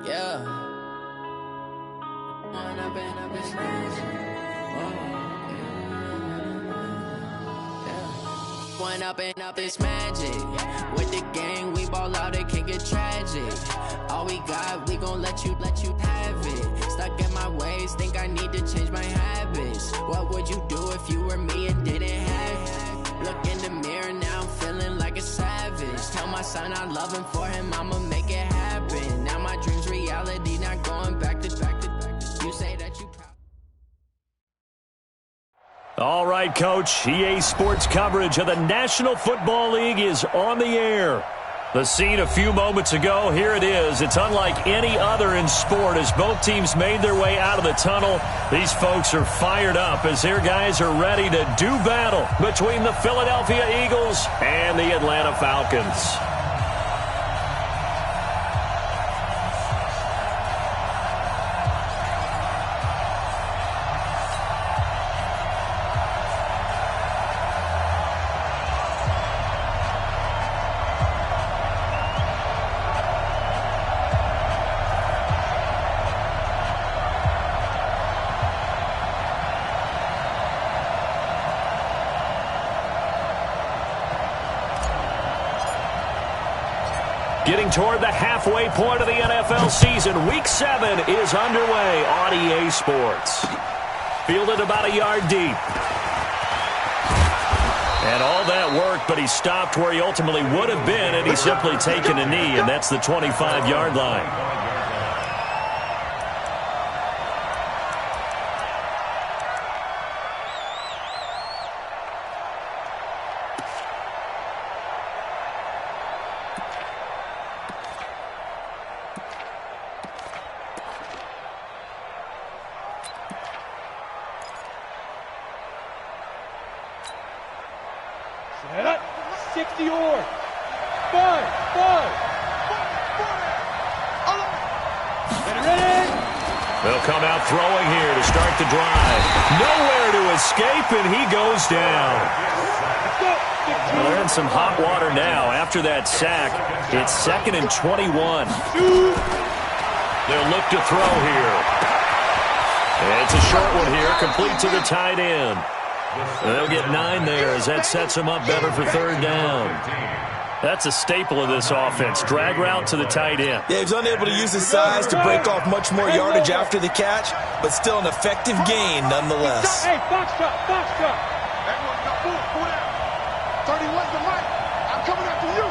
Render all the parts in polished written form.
Yeah. One up and up is magic. With the gang, we ball out, it can get tragic. All we got, we gon' let you have it. Stuck in my ways, think I need to change my habits. What would you do if you were me and didn't have it? Look in the mirror, now I'm feeling like a savage. Tell my son I love him, for him I'ma make it happen. Now my dream's reality, not going back to. You say that you proud. All right, Coach. EA Sports coverage of the National Football League is on the air. The scene a few moments ago, here it is. It's unlike any other in sport as both teams made their way out of the tunnel. These folks are fired up as their guys are ready to do battle between the Philadelphia Eagles and the Atlanta Falcons. Getting toward the halfway point of the NFL season, Week 7 is underway on EA Sports. Fielded about a yard deep. And all that work, but he stopped where he ultimately would have been, and he's simply taken a knee, and that's the 25-yard line. Set up, 60 or 5. Get ready. They'll come out throwing here to start the drive. Nowhere to escape, and he goes down. Well, they're in some hot water now. After that sack, it's 2nd and 21. They'll look to throw here. It's a short one here, complete to the tight end. They'll get 9 there as that sets them up better for 3rd down. That's a staple of this offense. Drag route to the tight end. Yeah, he's unable to use his size to break off much more yardage after the catch, but still an effective gain nonetheless. Hey, box truck. 31's the mic. I'm coming after you.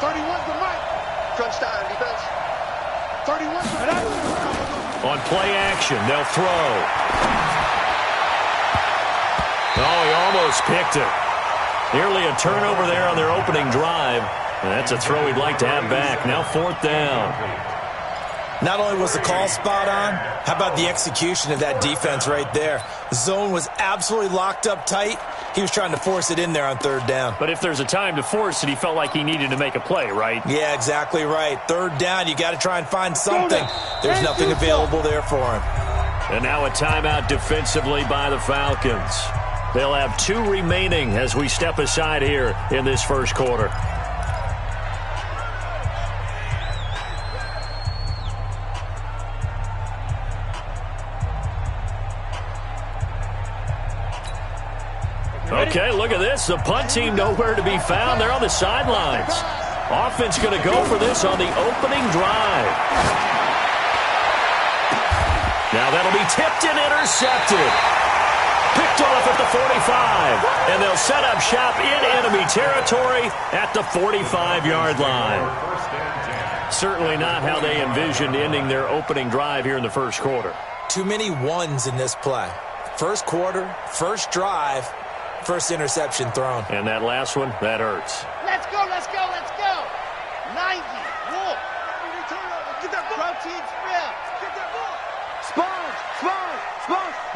31's the mic. Crunch time, defense. 31's the mic. On play action, they'll throw. Oh, he almost picked it. Nearly a turnover there on their opening drive. And that's a throw he'd like to have back. Now 4th down. Not only was the call spot on, how about the execution of that defense right there? The zone was absolutely locked up tight. He was trying to force it in there on 3rd down. But if there's a time to force it, he felt like he needed to make a play, right? Yeah, exactly right. 3rd down, you got to try and find something. There's nothing available there for him. And now a timeout defensively by the Falcons. They'll have 2 remaining as we step aside here in this first quarter. Okay, look at this. The punt team nowhere to be found. They're on the sidelines. Offense going to go for this on the opening drive. Now that'll be tipped and intercepted. Picked off at the 45. And they'll set up shop in enemy territory at the 45-yard line. Certainly not how they envisioned ending their opening drive here in the first quarter. Too many ones in this play. First quarter, first drive, first interception thrown. And that last one, that hurts. Let's go. 90. Wolf. Get that ball. Protein spread. Get that ball. Spawn.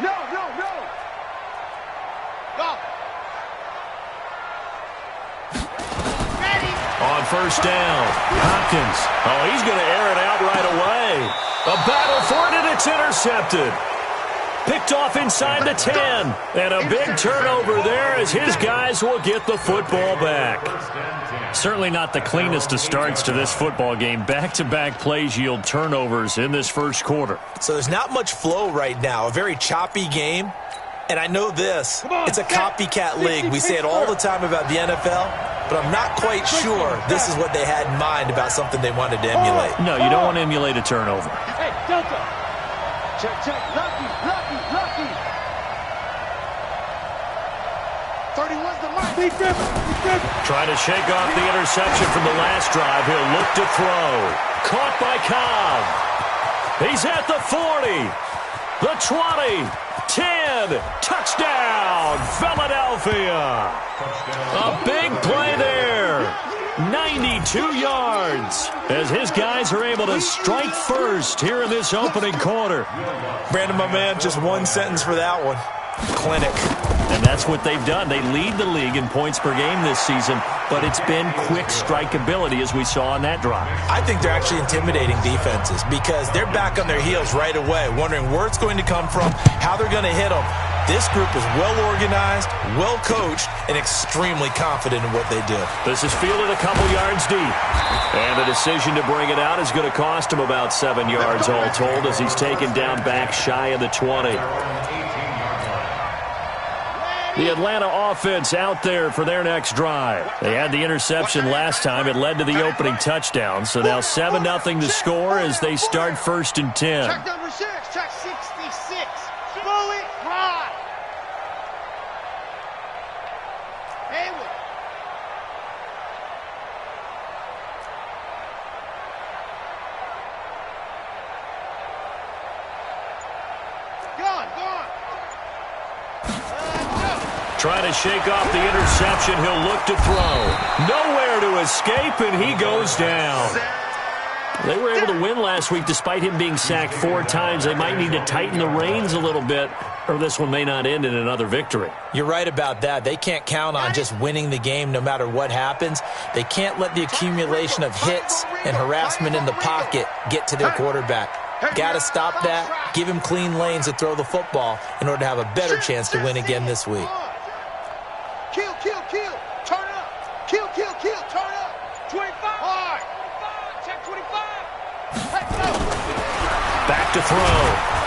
No. Go. Ready. On first down, Hopkins. Oh, he's going to air it out right away. A battle for it, and it's intercepted. Picked off inside the 10. And a big turnover there as his guys will get the football back. Certainly not the cleanest of starts to this football game. Back-to-back plays yield turnovers in this first quarter. So there's not much flow right now. A very choppy game. And I know this. It's a copycat league. We say it all the time about the NFL, but I'm not quite sure this is what they had in mind about something they wanted to emulate. No, you don't want to emulate a turnover. Hey, Delta. Check, check. Lucky. 31's the mark. Be driven. Trying to shake off the interception from the last drive. He'll look to throw. Caught by Cobb. He's at the 40. The 20. 10. Touchdown, Philadelphia. A big play there. 92 yards as his guys are able to strike first here in this opening quarter. Brandon, my man, just one sentence for that one. Clinic. And that's what they've done. They lead the league in points per game this season, but it's been quick strikeability as we saw on that drive. I think they're actually intimidating defenses because they're back on their heels right away, wondering where it's going to come from, how they're going to hit them. This group is well-organized, well-coached, and extremely confident in what they do. This is fielded a couple yards deep. And the decision to bring it out is going to cost him about 7 yards all told as he's taken down back shy of the 20. The Atlanta offense out there for their next drive. They had the interception last time. It led to the opening touchdown. So now 7-0 to score as they start 1st and 10. Check number 6, check 66. Throw it high. Hayward. Gone. Trying to shake off the interception. He'll look to throw. Nowhere to escape, and he goes down. They were able to win last week despite him being sacked 4 times. They might need to tighten the reins a little bit, or this one may not end in another victory. You're right about that. They can't count on just winning the game no matter what happens. They can't let the accumulation of hits and harassment in the pocket get to their quarterback. Got to stop that, give him clean lanes to throw the football in order to have a better chance to win again this week. Kill. Turn up. Kill. Turn up. 25. Hard. Check 25. Hey, go. Back to throw.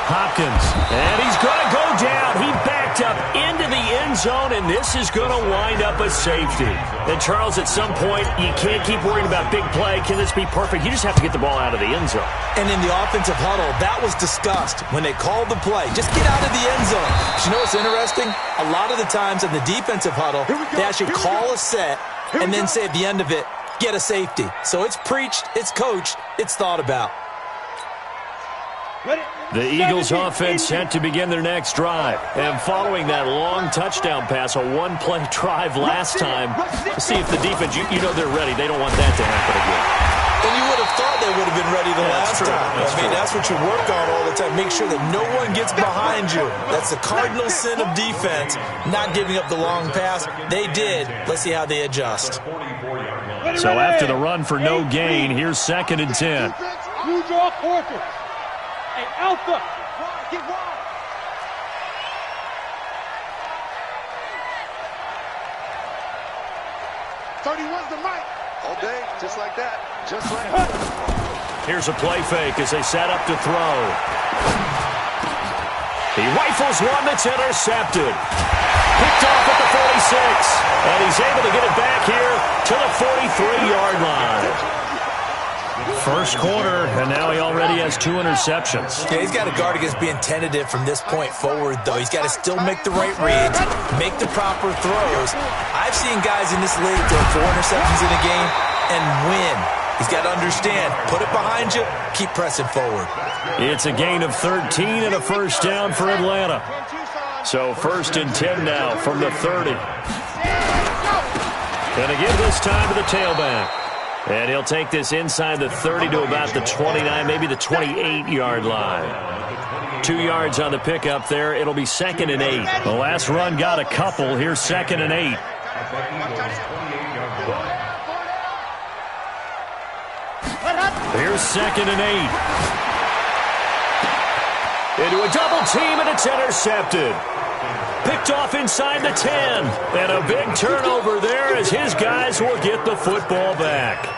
Hopkins. And he's going to go down. He backed up into the end zone, and this is going to wind up a safety. And, Charles, at some point, you can't keep worrying about big play. Can this be perfect? You just have to get the ball out of the end zone. And in the offensive huddle, that was discussed when they called the play. Just get out of the end zone. But you know what's interesting? A lot of the times in the defensive huddle, they actually call a set and then say at the end of it, get a safety. So it's preached, it's coached, it's thought about. The Eagles offense set to begin their next drive. And following that long touchdown pass, a one-play drive last time, to see if the defense, you know they're ready. They don't want that to happen again. And you would have thought they would have been ready the last time. That's what you work on all the time. Make sure that no one gets behind you. That's the cardinal sin of defense, not giving up the long pass. They did. Let's see how they adjust. So after the run for no gain, here's 2nd and 10. You draw quarters. Hey, Alpha. Get wide. The mic. All day, just like that. Just like that. Here's a play fake as they set up to throw. He rifles one that's intercepted. Picked off at the 46. And he's able to get it back here to the 43-yard line. First quarter, and now he already has 2 interceptions. Yeah, he's got to guard against being tentative from this point forward, though. He's got to still make the right reads, make the proper throws. I've seen guys in this league throw 4 interceptions in a game and win. He's got to understand, put it behind you, keep pressing forward. It's a gain of 13 and a first down for Atlanta. So 1st and 10 now from the 30. And again this time to the tailback. And he'll take this inside the 30 to about the 29, maybe the 28-yard line. 2 yards on the pickup there. It'll be 2nd and 8. The last run got a couple. Here's 2nd and 8. Here's 2nd and 8. Into a double team, and it's intercepted. Picked off inside the 10. And a big turnover there as his guys will get the football back.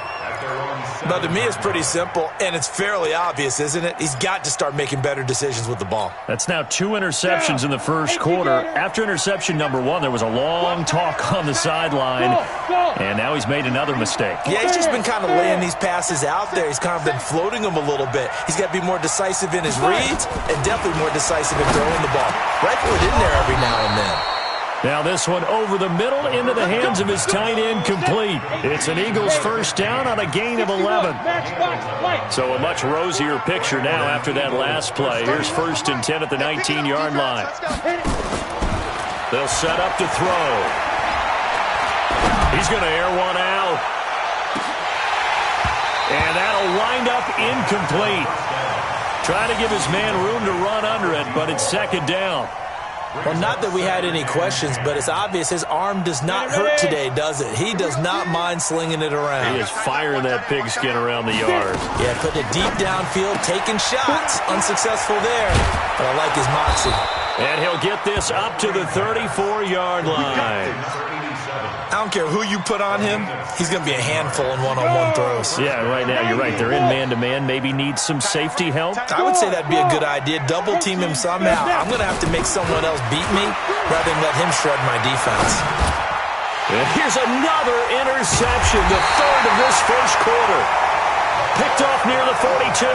But to me, it's pretty simple, and it's fairly obvious, isn't it? He's got to start making better decisions with the ball. That's now 2 interceptions in the first quarter. After interception number 1, there was a long talk on the sideline, and now he's made another mistake. Yeah, he's just been kind of laying these passes out there. He's kind of been floating them a little bit. He's got to be more decisive in his reads and definitely more decisive in throwing the ball. Rifle it in there every now and then. Now this one over the middle into the hands of his tight end, complete. It's an Eagles first down on a gain of 11. So a much rosier picture now after that last play. Here's 1st and 10 at the 19-yard line. They'll set up to throw. He's going to air one out. And that'll wind up incomplete. Try to give his man room to run under it, but it's 2nd down. Well, not that we had any questions, but it's obvious his arm does not hurt today, does it? He does not mind slinging it around. He is firing that pigskin around the yard. Yeah, putting it deep downfield, taking shots. Unsuccessful there, but I like his moxie. And he'll get this up to the 34-yard line. I don't care who you put on him. He's going to be a handful in one-on-one throws. Yeah, right now, you're right. They're in man-to-man. Maybe need some safety help. I would say that'd be a good idea. Double team him somehow. I'm going to have to make someone else beat me rather than let him shred my defense. And here's another interception, the 3rd of this first quarter. Picked off near the 42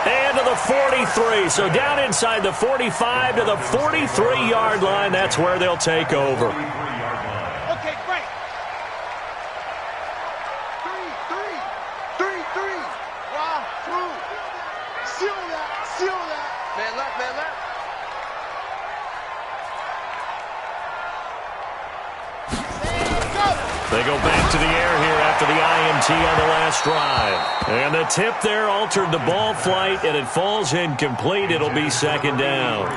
and to the 43. So down inside the 45 to the 43-yard line. That's where they'll take over. Okay, great. 3. Wow, through. Seal that. Man left. They go back to the air here after the IMT on the last drive. And the tip there altered the ball flight, and it falls incomplete. It'll be 2nd down.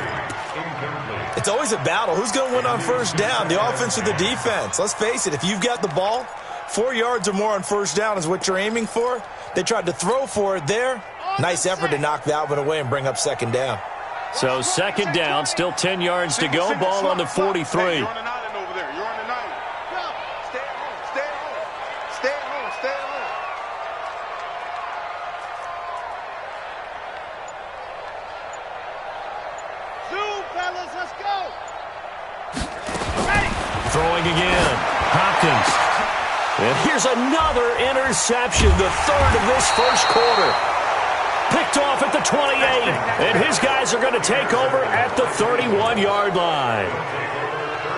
It's always a battle. Who's going to win on first down, the offense or the defense? Let's face it, if you've got the ball, 4 yards or more on first down is what you're aiming for. They tried to throw for it there. Nice effort to knock that one away and bring up 2nd down. So 2nd down, still 10 yards to go. Ball on the 43. Throwing again. Hopkins. And here's another interception, the 3rd of this first quarter. Picked off at the 28. And his guys are going to take over at the 31-yard line.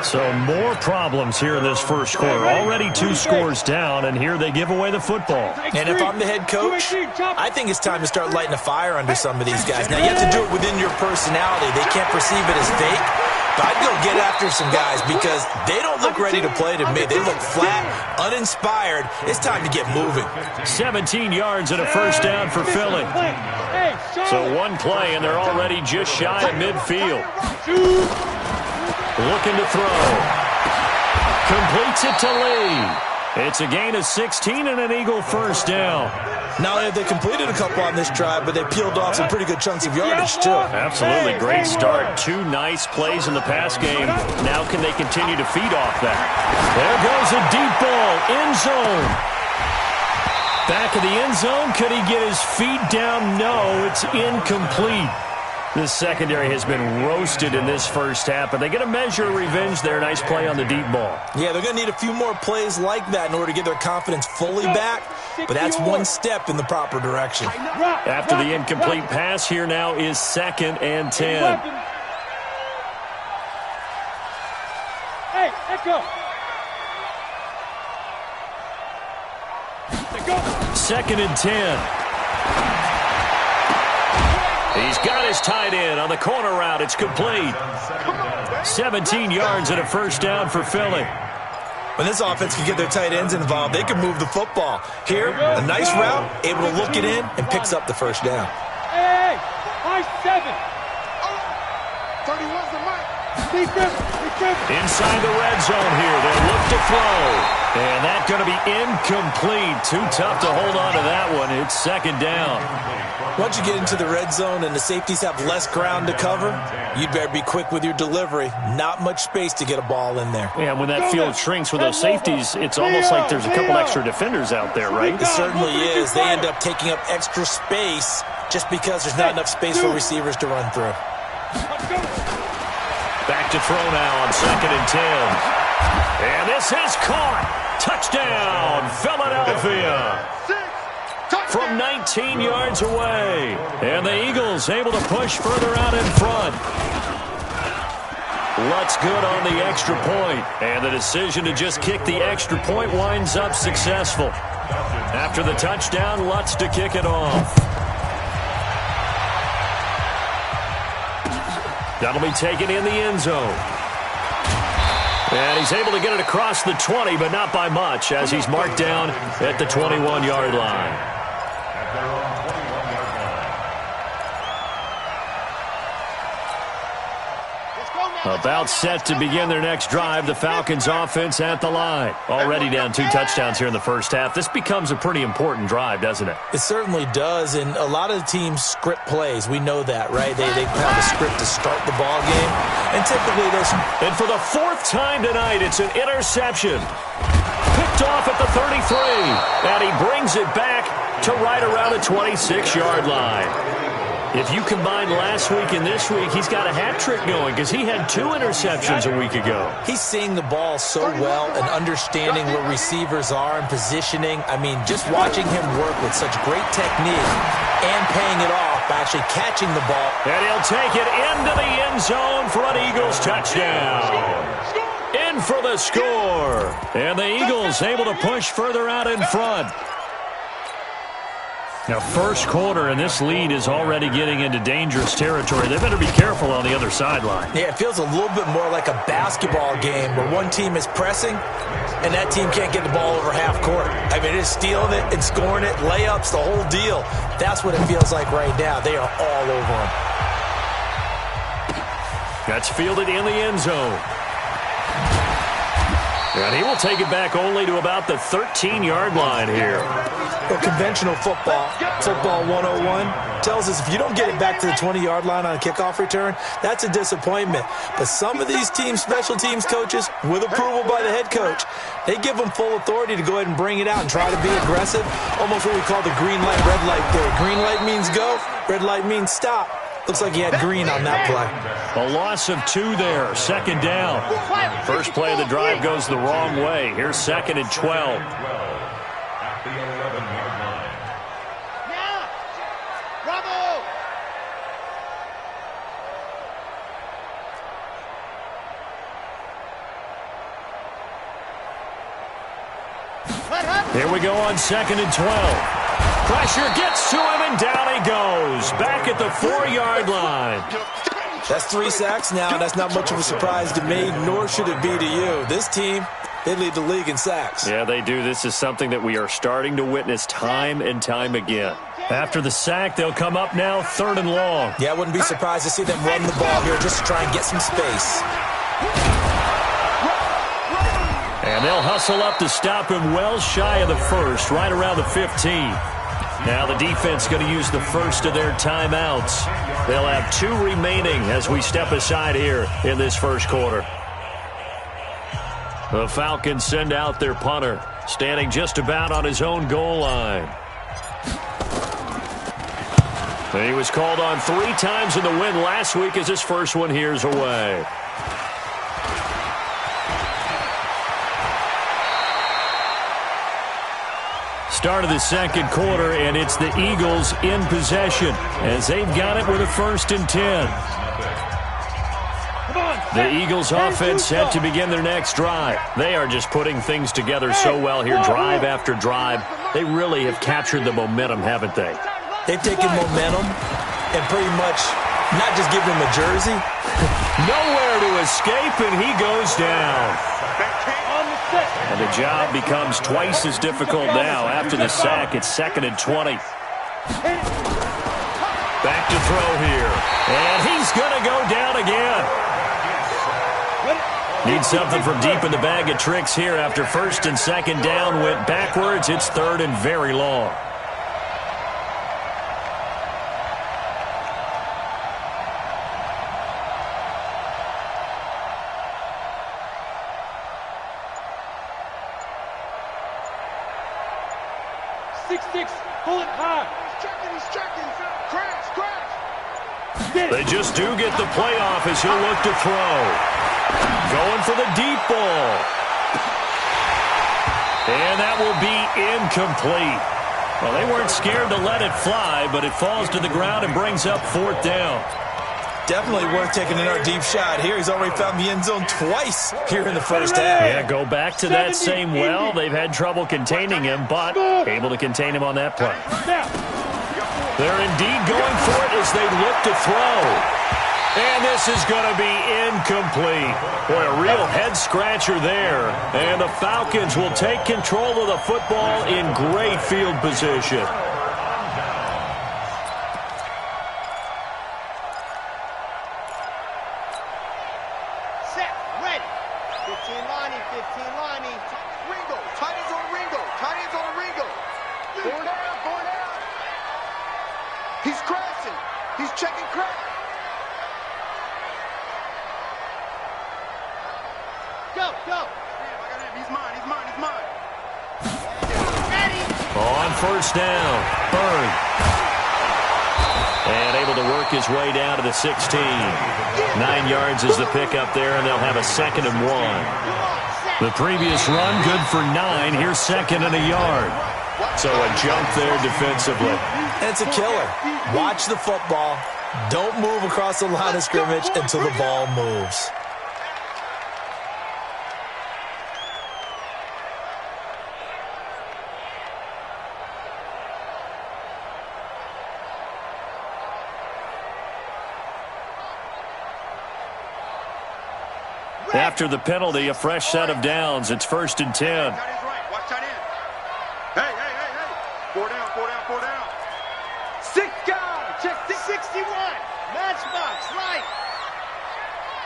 So more problems here in this first quarter. Already 2 scores down, and here they give away the football. And if I'm the head coach, I think it's time to start lighting a fire under some of these guys. Now, you have to do it within your personality. They can't perceive it as fake. But I'd go get after some guys because they don't look ready to play to me. They look flat, uninspired. It's time to get moving. 17 yards and a first down for Philly. So 1 play, and they're already just shy of midfield. Looking to throw. Completes it to Lee. It's a gain of 16 and an Eagle first down. Not only have they completed a couple on this drive, but they peeled off some pretty good chunks of yardage, too. Absolutely. Great start. 2 nice plays in the pass game. Now can they continue to feed off that? There goes a deep ball. End zone. Back of the end zone. Could he get his feet down? No, it's incomplete. This secondary has been roasted in this first half, but they get a measure of revenge there. Nice play on the deep ball. Yeah, they're going to need a few more plays like that in order to get their confidence fully back, but that's 1 step in the proper direction. After the incomplete pass, here now is 2nd and 10. Hey, Echo. 2nd and 10. He's got his tight end on the corner route. It's complete. 17 yards and a first down for Philly. When this offense can get their tight ends involved, they can move the football. Here, a nice route, able to look it in, and picks up the first down. Hey, high 7. 31's the mark. Defense, Inside the red zone here. They'll look to throw. And that's going to be incomplete. Too tough to hold on to that one. It's second down. Once you get into the red zone and the safeties have less ground to cover, you'd better be quick with your delivery. Not much space to get a ball in there. Yeah, when that field shrinks with those safeties, it's almost like there's a couple extra defenders out there, right? It certainly is. They end up taking up extra space just because there's not enough space for receivers to run through. Back to throw now on 2nd and 10. And this is caught. Touchdown, Philadelphia. From 19 yards away. And the Eagles able to push further out in front. Lutz good on the extra point. And the decision to just kick the extra point winds up successful. After the touchdown, Lutz to kick it off. That'll be taken in the end zone. And he's able to get it across the 20, but not by much, as he's marked down at the 21-yard line. About set to begin their next drive, the Falcons offense at the line. Already down 2 touchdowns here in the first half. This becomes a pretty important drive, doesn't it? It certainly does, and a lot of the teams script plays. We know that, right? They have a script to start the ball game, and typically there's... And for the 4th time tonight, it's an interception. Picked off at the 33, and he brings it back to right around the 26-yard line. If you combine last week and this week, he's got a hat trick going because he had 2 interceptions a week ago. He's seeing the ball so well and understanding where receivers are and positioning. I mean, just watching him work with such great technique and paying it off by actually catching the ball. And he'll take it into the end zone for an Eagles touchdown. In for the score. And the Eagles able to push further out in front. Now, first quarter, and this lead is already getting into dangerous territory. They better be careful on the other sideline. Yeah, it feels a little bit more like a basketball game where one team is pressing and that team can't get the ball over half court. I mean, it's stealing it and scoring it, layups, the whole deal. That's what it feels like right now. They are all over them. That's fielded in the end zone. And he will take it back only to about the 13-yard line here. Well, conventional football 101, tells us if you don't get it back to the 20-yard line on a kickoff return, that's a disappointment. But some of these teams, special teams coaches, with approval by the head coach, they give them full authority to go ahead and bring it out and try to be aggressive, almost what we call the green light, red light theory. Green light means go, red light means stop. Looks like he had green on that play. A loss of 2 there, 2nd down. First play of the drive goes the wrong way. Here's 2nd and 12. Here we go on 2nd and 12. Pressure gets to him, and down he goes. Back at the 4-yard line. That's 3 sacks now. That's not much of a surprise to me, nor should it be to you. This team, they lead the league in sacks. Yeah, they do. This is something that we are starting to witness time and time again. After the sack, they'll come up now 3rd and long. Yeah, I wouldn't be surprised to see them run the ball here just to try and get some space. And they'll hustle up to stop him well shy of the 1st, right around the 15. Now the defense going to use the first of their timeouts. They'll have 2 remaining as we step aside here in this first quarter. The Falcons send out their punter, standing just about on his own goal line. He was called on 3 times in the win last week as his first one here's away. Start of the second quarter, and it's the Eagles in possession as they've got it with a 1st and 10. The Eagles offense set to begin their next drive. They are just putting things together so well here, drive after drive. They really have captured the momentum, haven't they? They've taken momentum and pretty much not just given him a jersey. Nowhere to escape, and he goes down. And the job becomes twice as difficult now. After the sack, it's 2nd and 20. Back to throw here. And he's going to go down again. Need something from deep in the bag of tricks here after first and second down went backwards. It's third and very long. Pull it high. He's checking. Crash. They just do get the playoff as he'll look to throw. Going for the deep ball. And that will be incomplete. Well, they weren't scared to let it fly, but it falls to the ground and brings up fourth down. Definitely worth taking another deep shot here. He's already found the end zone twice here in the first half. Yeah, go back to that same well. They've had trouble containing him, but able to contain him on that play. They're indeed going for it as they look to throw. And this is going to be incomplete. Boy, a real head-scratcher there. And the Falcons will take control of the football in great field position. Set, ready. 15 lining. Ringo, tight ends on Ringo. Going out. He's crashing. He's checking crash. Go. He's mine. Ready. On first down, Bird. And able to work his way down to the 16. 9 yards is the pickup there, and they'll have a 2nd and 1. The previous run, good for 9. Here's 2nd and a yard. So a jump there defensively. And it's a killer. Watch the football. Don't move across the line of scrimmage until the ball moves. After the penalty, a fresh set of downs. It's 1st and 10. Watch tight end. Hey. 4 down. 6 guys. Check 61. Matchbox, right.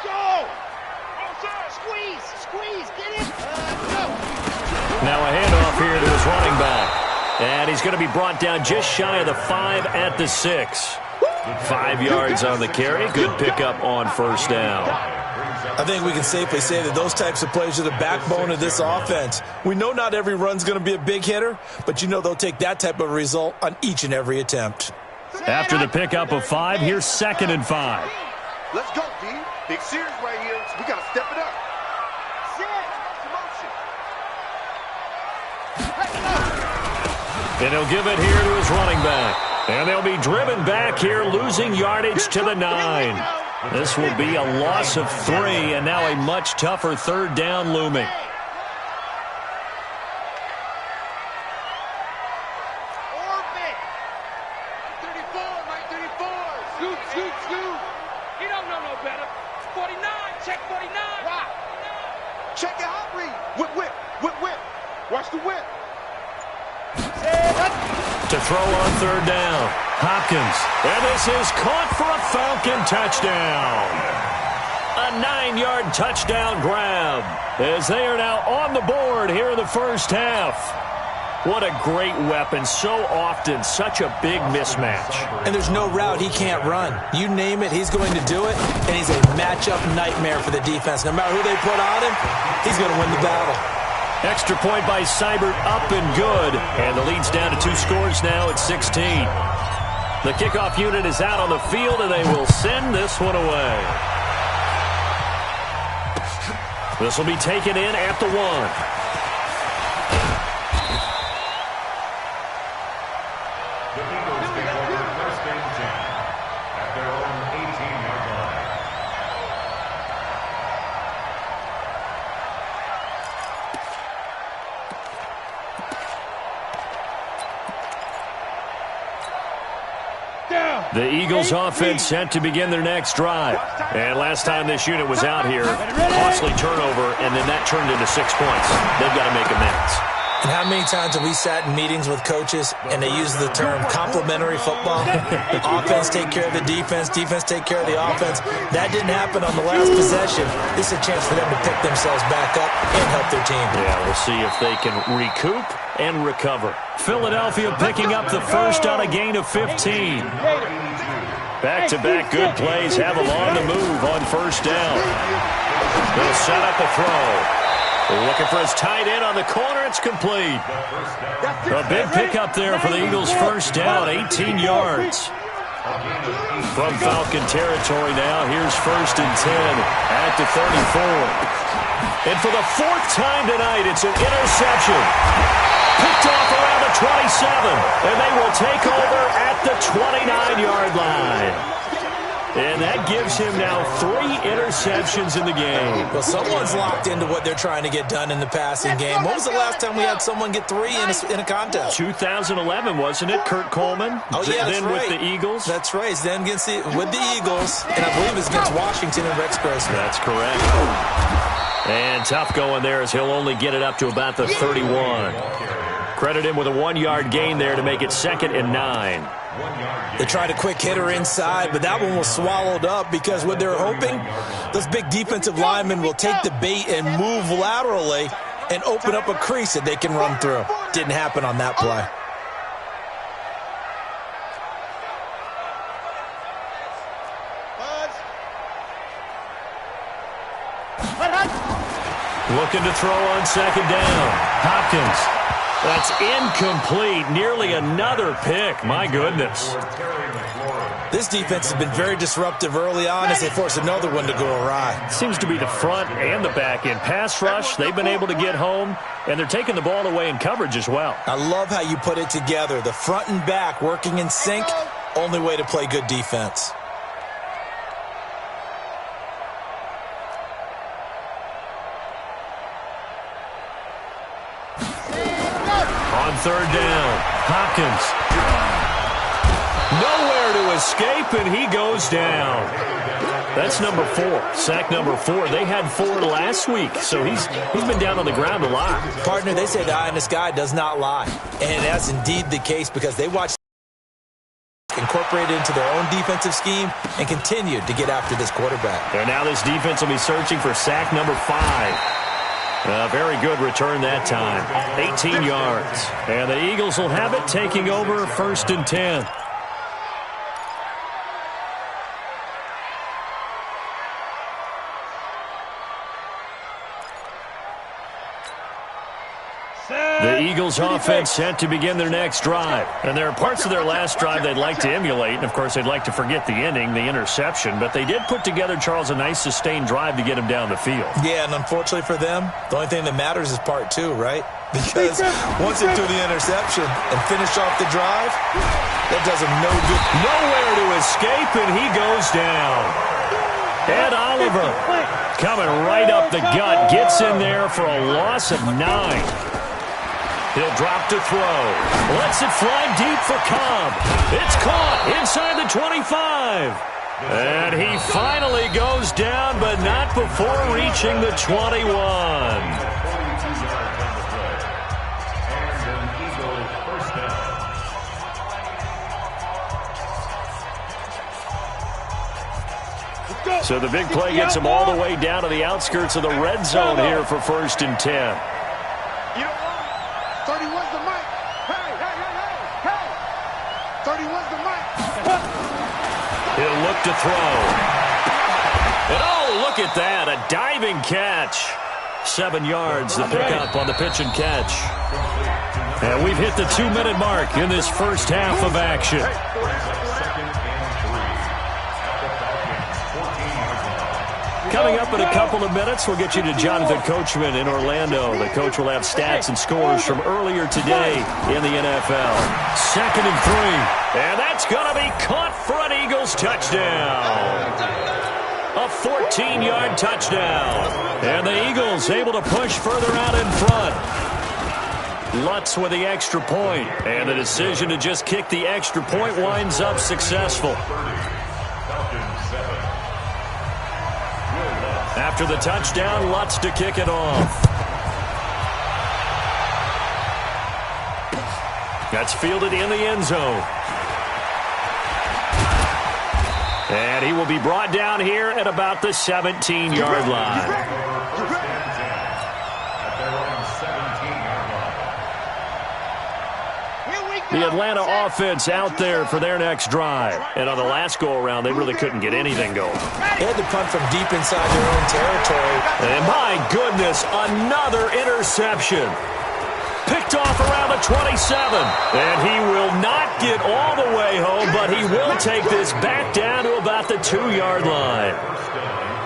Go. Squeeze. Get in. Go. Now a handoff here to his running back. And he's going to be brought down just shy of the 5 at the 6. 5 yards on the carry. Good pickup on first down. I think we can safely say that those types of plays are the backbone of this offense. We know not every run's going to be a big hitter, but you know they'll take that type of result on each and every attempt. After the pickup of 5, here's 2nd and 5. Let's go, D. Big series right here. So we got to step it up. And he'll give it here to his running back. And they'll be driven back here, losing yardage to the 9. This will be a loss of 3, and now a much tougher 3rd down looming. Orbit. 34. Scoot. He don't know no better. 49. Check 49. Rock. Check it out, Reed. Whip. Watch the whip. To throw on 3rd down, Hopkins. And this is caught for a Falcon touchdown. A 9-yard touchdown grab as they are now on the board here in the first half. What a great weapon. So often, such a big mismatch. And there's no route he can't run. You name it, he's going to do it, and he's a matchup nightmare for the defense. No matter who they put on him, he's going to win the battle. Extra point by Seibert, up and good. And the lead's down to 2 scores now at 16. The kickoff unit is out on the field, and they will send this one away. This will be taken in at the 1. The Eagles offense set to begin their next drive. And last time this unit was out here, costly turnover, and then that turned into 6 points. They've got to make amends. And how many times have we sat in meetings with coaches and they use the term complementary football? Offense take care of the defense, defense take care of the offense. That didn't happen on the last possession. This is a chance for them to pick themselves back up and help their team. Yeah, we'll see if they can recoup and recover. Philadelphia picking up the first on a gain of 15. Back-to-back good plays have them on the move on first down. They'll set up a throw. Looking for his tight end on the corner. It's complete. A big pickup there for the Eagles' first down, 18 yards. From Falcon territory now, here's first and 10 at the 34. And for the fourth time tonight, it's an interception. Picked off around the 27, and they will take over at the 29-yard line. And that gives him now 3 interceptions in the game. Well, someone's locked into what they're trying to get done in the passing game. When was the last time we had someone get 3 in a contest? 2011, wasn't it? Kurt Coleman? Oh, yeah, that's then right. with the Eagles? That's right. Then with the Eagles, and I believe it's against Washington and Rex Grossman. That's correct. And tough going there as he'll only get it up to about the 31. Credit him with a 1-yard gain there to make it 2nd and 9. They tried a quick hitter inside, but that one was swallowed up because what they're hoping, those big defensive linemen will take the bait and move laterally and open up a crease that they can run through. Didn't happen on that play. Looking to throw on 2nd down. Hopkins. That's incomplete. Nearly another pick. My goodness. This defense has been very disruptive early on as they force another one to go awry. Seems to be the front and the back end. Pass rush, they've been able to get home, and they're taking the ball away in coverage as well. I love how you put it together. The front and back working in sync, only way to play good defense. On 3rd down, Hopkins. Nowhere to escape, and he goes down. That's number 4, sack number 4. They had 4 last week, so he's been down on the ground a lot. Partner, they say the eye in the sky does not lie, and that's indeed the case because they watched incorporate it into their own defensive scheme and continue to get after this quarterback. And now this defense will be searching for sack number 5. A very good return that time. 18 yards. And the Eagles will have it, taking over 1st and 10. The Eagles offense set to begin their next drive. And there are parts of their last drive they'd like to emulate. And, of course, they'd like to forget the ending, the interception. But they did put together, Charles, a nice sustained drive to get him down the field. Yeah, and unfortunately for them, the only thing that matters is part 2, right? Because once they do the interception and finish off the drive, that does them no good. Nowhere to escape, and he goes down. Ed Oliver coming right up the gut, gets in there for a loss of 9. He'll drop to throw. Lets it fly deep for Cobb. It's caught inside the 25. And he finally goes down, but not before reaching the 21. So the big play gets him all the way down to the outskirts of the red zone here for 1st and 10. 31's the mic. Hey, hey, hey, hey, hey. 31's the mic. He'll look to throw. And oh, look at that. A diving catch. 7 yards, the pickup on the pitch and catch. And we've hit the 2-minute mark in this first half of action. Coming up in a couple of minutes, we'll get you to Jonathan Coachman in Orlando. The coach will have stats and scores from earlier today in the NFL. 2nd and 3. And that's going to be caught for an Eagles touchdown. A 14-yard touchdown. And the Eagles able to push further out in front. Lutz with the extra point. And the decision to just kick the extra point winds up successful. After the touchdown, Lutz to kick it off. That's fielded in the end zone. And he will be brought down here at about the 17-yard line. The Atlanta offense out there for their next drive. And on the last go-around, they really couldn't get anything going. They had to punt from deep inside their own territory. And my goodness, another interception. Picked off around the 27. And he will not get all the way home, but he will take this back down to about the 2-yard line.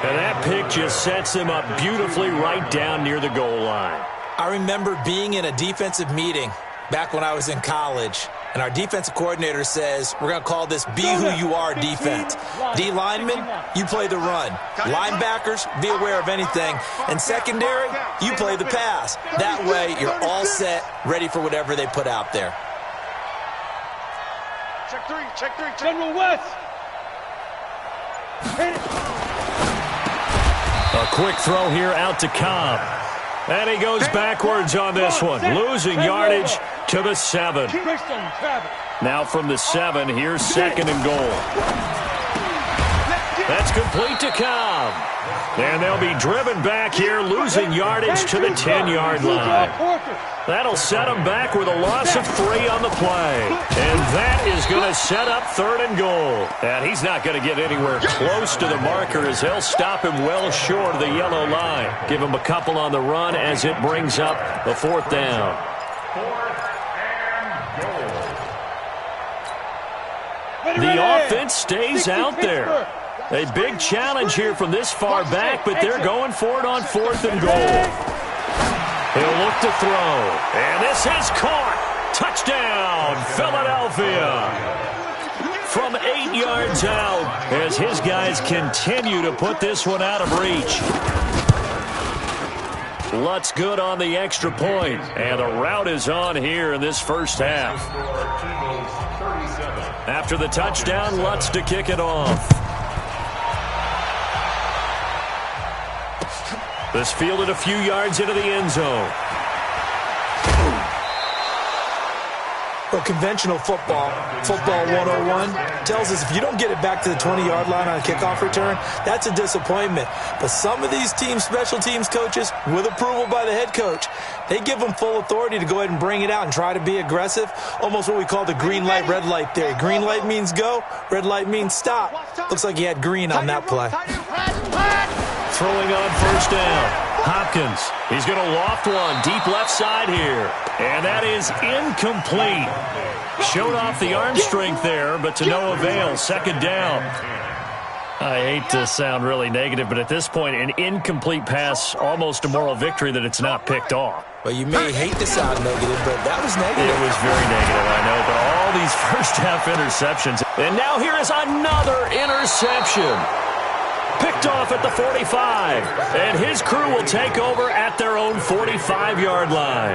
And that pick just sets him up beautifully right down near the goal line. I remember being in a defensive meeting back when I was in college, and our defensive coordinator says, we're going to call this Be Who You Are defense. D linemen, you play the run. Linebackers, be aware of anything. And secondary, you play the pass. That way, you're all set, ready for whatever they put out there. Check three. General West. A quick throw here out to Cobb. And he goes backwards on this one, losing yardage to the 7. Now from the 7, here's 2nd and goal. That's complete to Cobb. And they'll be driven back here, losing yardage to the 10-yard line. That'll set them back with a loss of 3 on the play. And that is going to set up 3rd and goal. And he's not going to get anywhere close to the marker as they'll stop him well short of the yellow line. Give him a couple on the run as it brings up the 4th down. 4th and The offense stays out there. A big challenge here from this far back, but they're going for it on 4th and goal. He'll look to throw. And this is caught. Touchdown, Philadelphia. From 8 yards out as his guys continue to put this one out of reach. Lutz good on the extra point. And the route is on here in this first half. After the touchdown, Lutz to kick it off. This fielded a few yards into the end zone. Well, conventional football 101, tells us if you don't get it back to the 20-yard line on a kickoff return, that's a disappointment. But some of these teams, special teams coaches, with approval by the head coach, they give them full authority to go ahead and bring it out and try to be aggressive, almost what we call the green light, red light theory. Green light means go, red light means stop. Looks like he had green on that play. Throwing on 1st down. Hopkins, he's going to loft one deep left side here. And that is incomplete. Showed off the arm strength there, but to no avail. 2nd down. I hate to sound really negative, but at this point, an incomplete pass, almost a moral victory that it's not picked off. Well, you may hate to sound negative, but that was negative. It was very negative, I know, but all these first-half interceptions. And now here is another interception. Picked off at the 45, and his crew will take over at their own 45-yard line.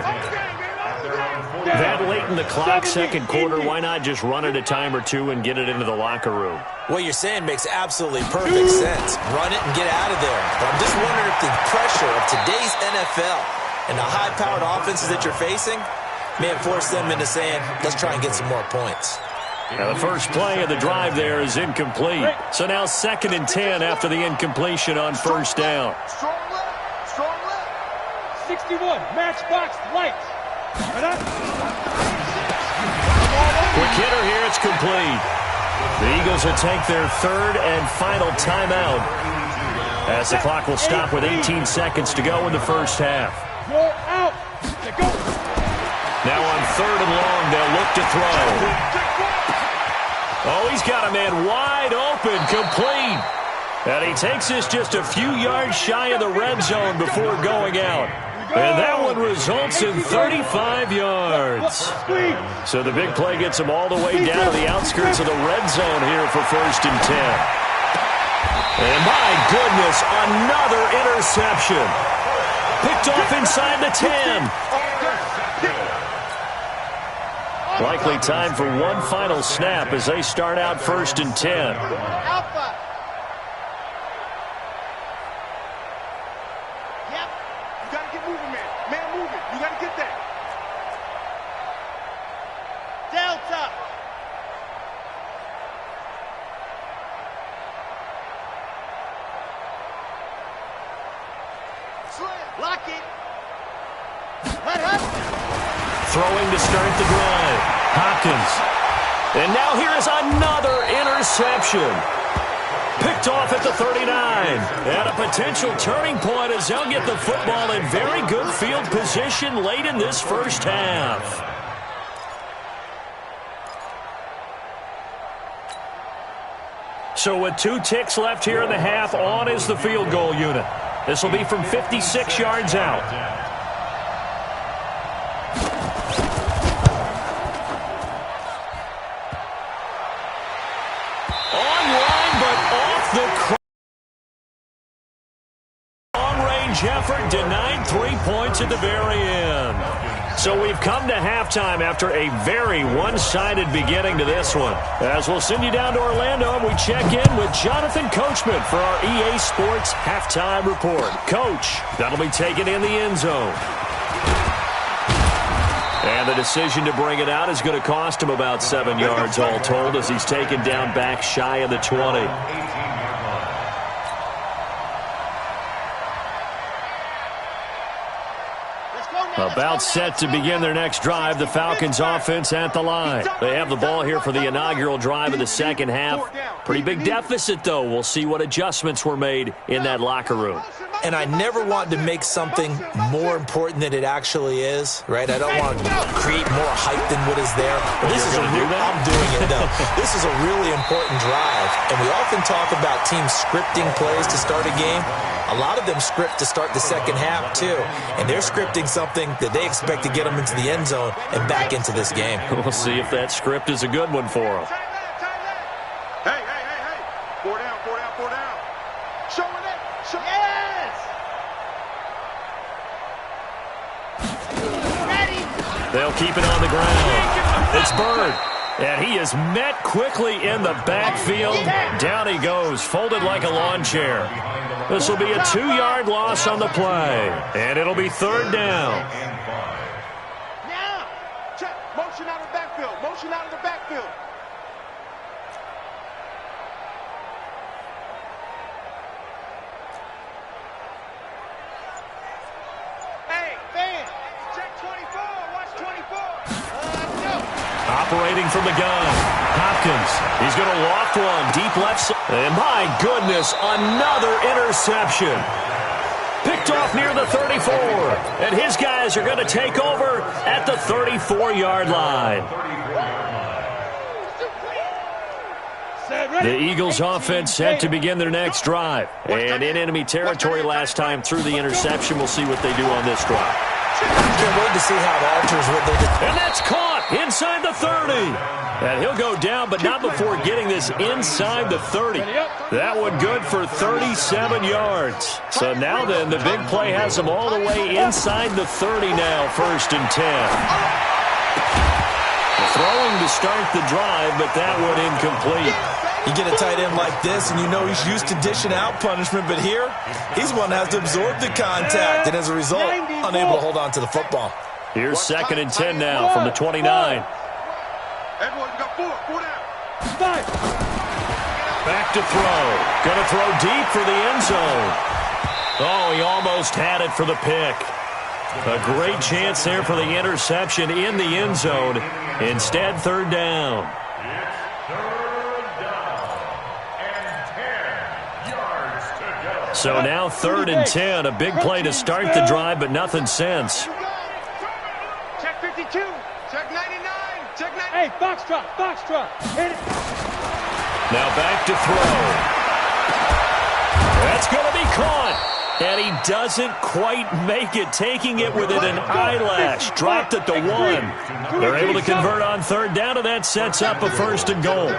That late in the clock, 2nd quarter, why not just run it a time or two and get it into the locker room? What you're saying makes absolutely perfect sense. Run it and get out of there. But I'm just wondering if the pressure of today's NFL and the high-powered offenses that you're facing may have forced them into saying, let's try and get some more points. Now the first play of the drive there is incomplete. So now 2nd and 10 after the incompletion on 1st down. Strong left. 61, matchbox lights. Quick hitter here, it's complete. The Eagles will take their 3rd and final timeout as the clock will stop with 18 seconds to go in the first half. You're out. Go. Now on 3rd and long, they'll look to throw. Oh, he's got a man wide open, complete. And he takes this just a few yards shy of the red zone before going out. And that one results in 35 yards. So the big play gets him all the way down to the outskirts of the red zone here for 1st and 10. And my goodness, another interception. Picked off inside the 10. Likely time for one final snap as they start out 1st and 10. Alpha. Yep. You got to get moving, man. Man moving. You got to get that. Lock it. Let up. Throwing to start the drive. Hopkins. And now here is another interception. Picked off at the 39. And a potential turning point as they'll get the football in very good field position late in this first half. So with 2 ticks left here in the half, on is the field goal unit. This will be from 56 yards out. Effort denied 3 points at the very end. So we've come to halftime after a very one-sided beginning to this one. As we'll send you down to Orlando, and we check in with Jonathan Coachman for our EA Sports Halftime Report. Coach, that'll be taken in the end zone. And the decision to bring it out is going to cost him about 7 yards all told as he's taken down back shy of the 20. About set to begin their next drive, the Falcons offense at the line. They have the ball here for the inaugural drive of the second half. Pretty big deficit, though. We'll see what adjustments were made in that locker room. And I never want to make something more important than it actually is, right? I don't want to create more hype than what is there. But this is I'm doing it, though. This is a really important drive. And we often talk about teams scripting plays to start a game. A lot of them script to start the second half, too. And they're scripting something that they expect to get them into the end zone and back into this game. We'll see if that script is a good one for them. Hey. 4 down. Showing it. Yes! Ready. They'll keep it on the ground. It's Bird. And he is met quickly in the backfield. Down he goes, folded like a lawn chair. This will be a 2-yard loss on the play. And it'll be 3rd down. Now, check. Motion out of the backfield. Hey, fans, check 24. Watch 24. Operating from the gun. Hopkins. He's going to loft one deep left side. And my goodness, another interception. Picked off near the 34. And his guys are going to take over at the 34-yard line. The Eagles offense set to begin their next drive. And in enemy territory last time through the interception. We'll see what they do on this drive. Can't wait to see how it alters what they do. And that's caught inside the 30. And he'll go down, but not before getting this inside the 30. That one good for 37 yards. So now then, the big play has them all the way inside the 30 now, 1st and 10. Throwing to start the drive, but that one incomplete. You get a tight end like this, and you know he's used to dishing out punishment, but here, he's one that has to absorb the contact, and as a result, unable to hold on to the football. Here's 2nd and 10 now from the 29. Everyone, you got 4 down. 5. Back to throw. Going to throw deep for the end zone. Oh, he almost had it for the pick. A great chance there for the interception in the end zone. Instead, 3rd down. So now 3rd and 10, a big play to start the drive, but nothing since. Check 52. Check 99. Check 90. Hey, Foxtrot. Hit it. Now back to throw. That's going to be caught. And he doesn't quite make it, taking it within an eyelash. Dropped at the 1. They're able to convert on 3rd down, and that sets up a 1st and goal.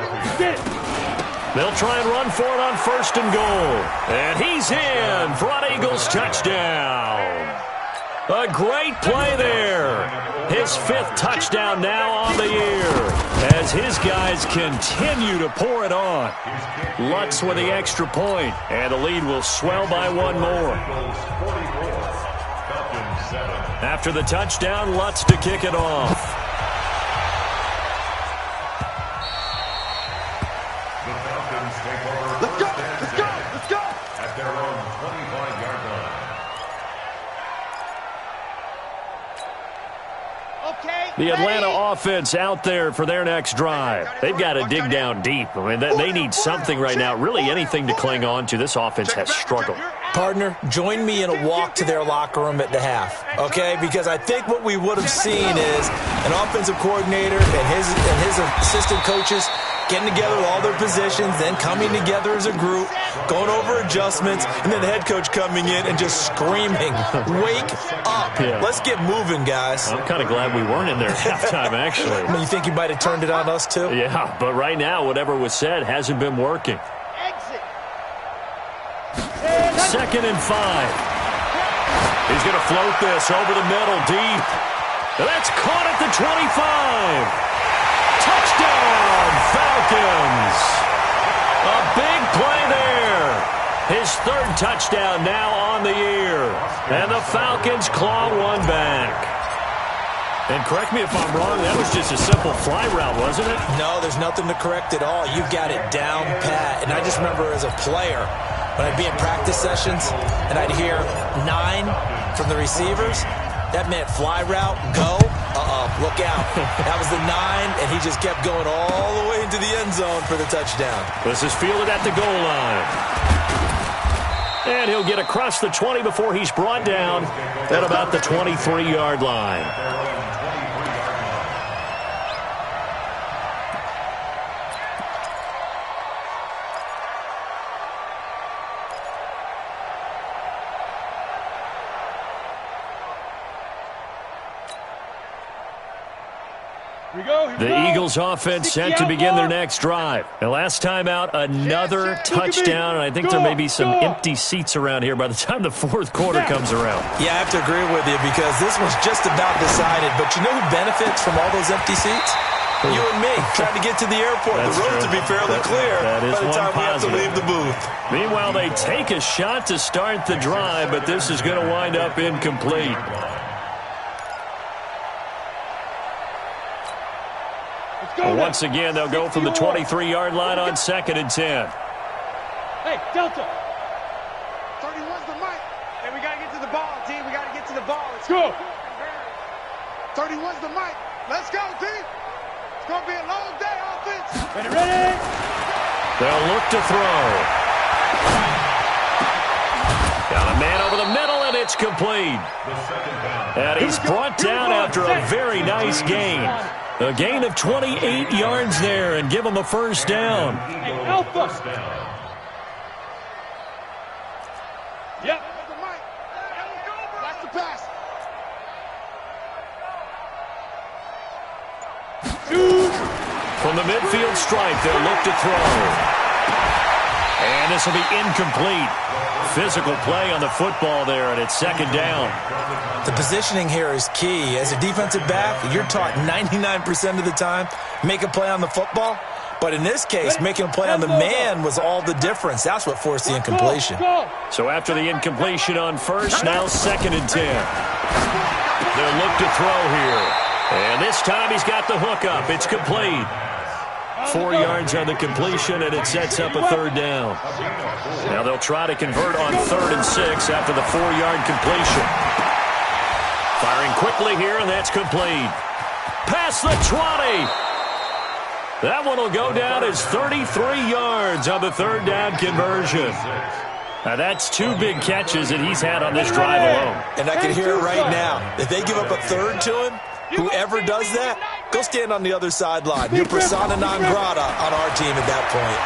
They'll try and run for it on 1st and goal. And he's in for an Eagles touchdown. A great play there. His 5th touchdown now on the year as his guys continue to pour it on. Lutz with the extra point, and the lead will swell by 1 more. After the touchdown, Lutz to kick it off. Let's go. At their own 25-yard line. The Atlanta offense out there for their next drive. They've got to dig down deep. I mean, they need something right now, really anything to cling on to. This offense has struggled. Partner, join me in a walk to their locker room at the half, okay? Because I think what we would have seen is an offensive coordinator and his assistant coaches getting together with all their positions, then coming together as a group, going over adjustments, and then the head coach coming in and just screaming, wake up. Yeah. Let's get moving, guys. I'm kind of glad we weren't in there at halftime, actually. I mean, you think you might have turned it on us, too? Yeah, but right now, whatever was said hasn't been working. Exit. 2nd and 5. He's going to float this over the middle deep. That's caught at the 25. Touchdown, Falcons. A big play there. His 3rd touchdown now on the year. And the Falcons claw one back. And correct me if I'm wrong, that was just a simple fly route, wasn't it? No, there's nothing to correct at all. You've got it down pat. And I just remember as a player, when I'd be in practice sessions and I'd hear 9 from the receivers, that meant fly route, go. Look out. That was the 9, and he just kept going all the way into the end zone for the touchdown. This is fielded at the goal line. And he'll get across the 20 before he's brought down at about the 23-yard line. The Eagles offense set to begin their next drive. And last time out, another touchdown. And I think there may be some empty seats around here by the time the 4th quarter comes around. Yeah, I have to agree with you because this one's just about decided. But you know who benefits from all those empty seats? You and me, trying to get to the airport. That's the road true. to be fairly clear that is by the time we have to positive. leave the booth. Meanwhile, they take a shot to start the drive, but this is going to wind up incomplete. And once again, they'll go from the 23-yard line on 2nd and 10. Hey, Delta. 31's the mic. Hey, we got to get to the ball, D. We got to get to the ball. Let's go. 31's the mic. Let's go, D. It's going to be a long day, offense. Ready. They'll look to throw. Got a man over the middle, and it's complete. And he's brought down after a very nice gain. A gain of 28 yards there and give him a first down. Alpha. Yep. That's the pass. From the midfield stripe, they'll look to throw. And this will be incomplete. Physical play on the football there, and it's 2nd down. The positioning here is key. As a defensive back, you're taught 99% of the time, make a play on the football. But in this case, making a play on the man was all the difference. That's what forced the incompletion. So after the incompletion on 1st, now 2nd and 10. They'll look to throw here. And this time he's got the hook up. It's complete. 4 yards on the completion, and it sets up a 3rd down. Now they'll try to convert on 3rd and 6 after the 4-yard completion. Firing quickly here, and that's complete. Past the 20. That one will go down as 33 yards on the 3rd down conversion. Now that's 2 big catches that he's had on this drive alone. And I can hear it right now. If they give up a 3rd to him, whoever does that, go stand on the other sideline. You're persona non grata on our team at that point.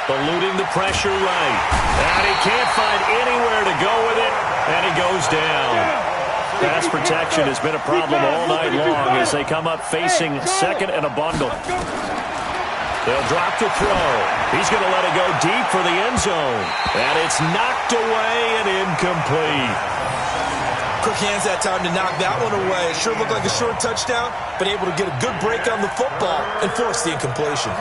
Eluding the pressure right. And he can't find anywhere to go with it, and he goes down. Pass protection has been a problem all night long as they come up facing 2nd and a bundle. They'll drop to throw. He's going to let it go deep for the end zone. And it's knocked away and incomplete. Quick hands that time to knock that one away. It sure looked like a short touchdown, but able to get a good break on the football and force the incompletion.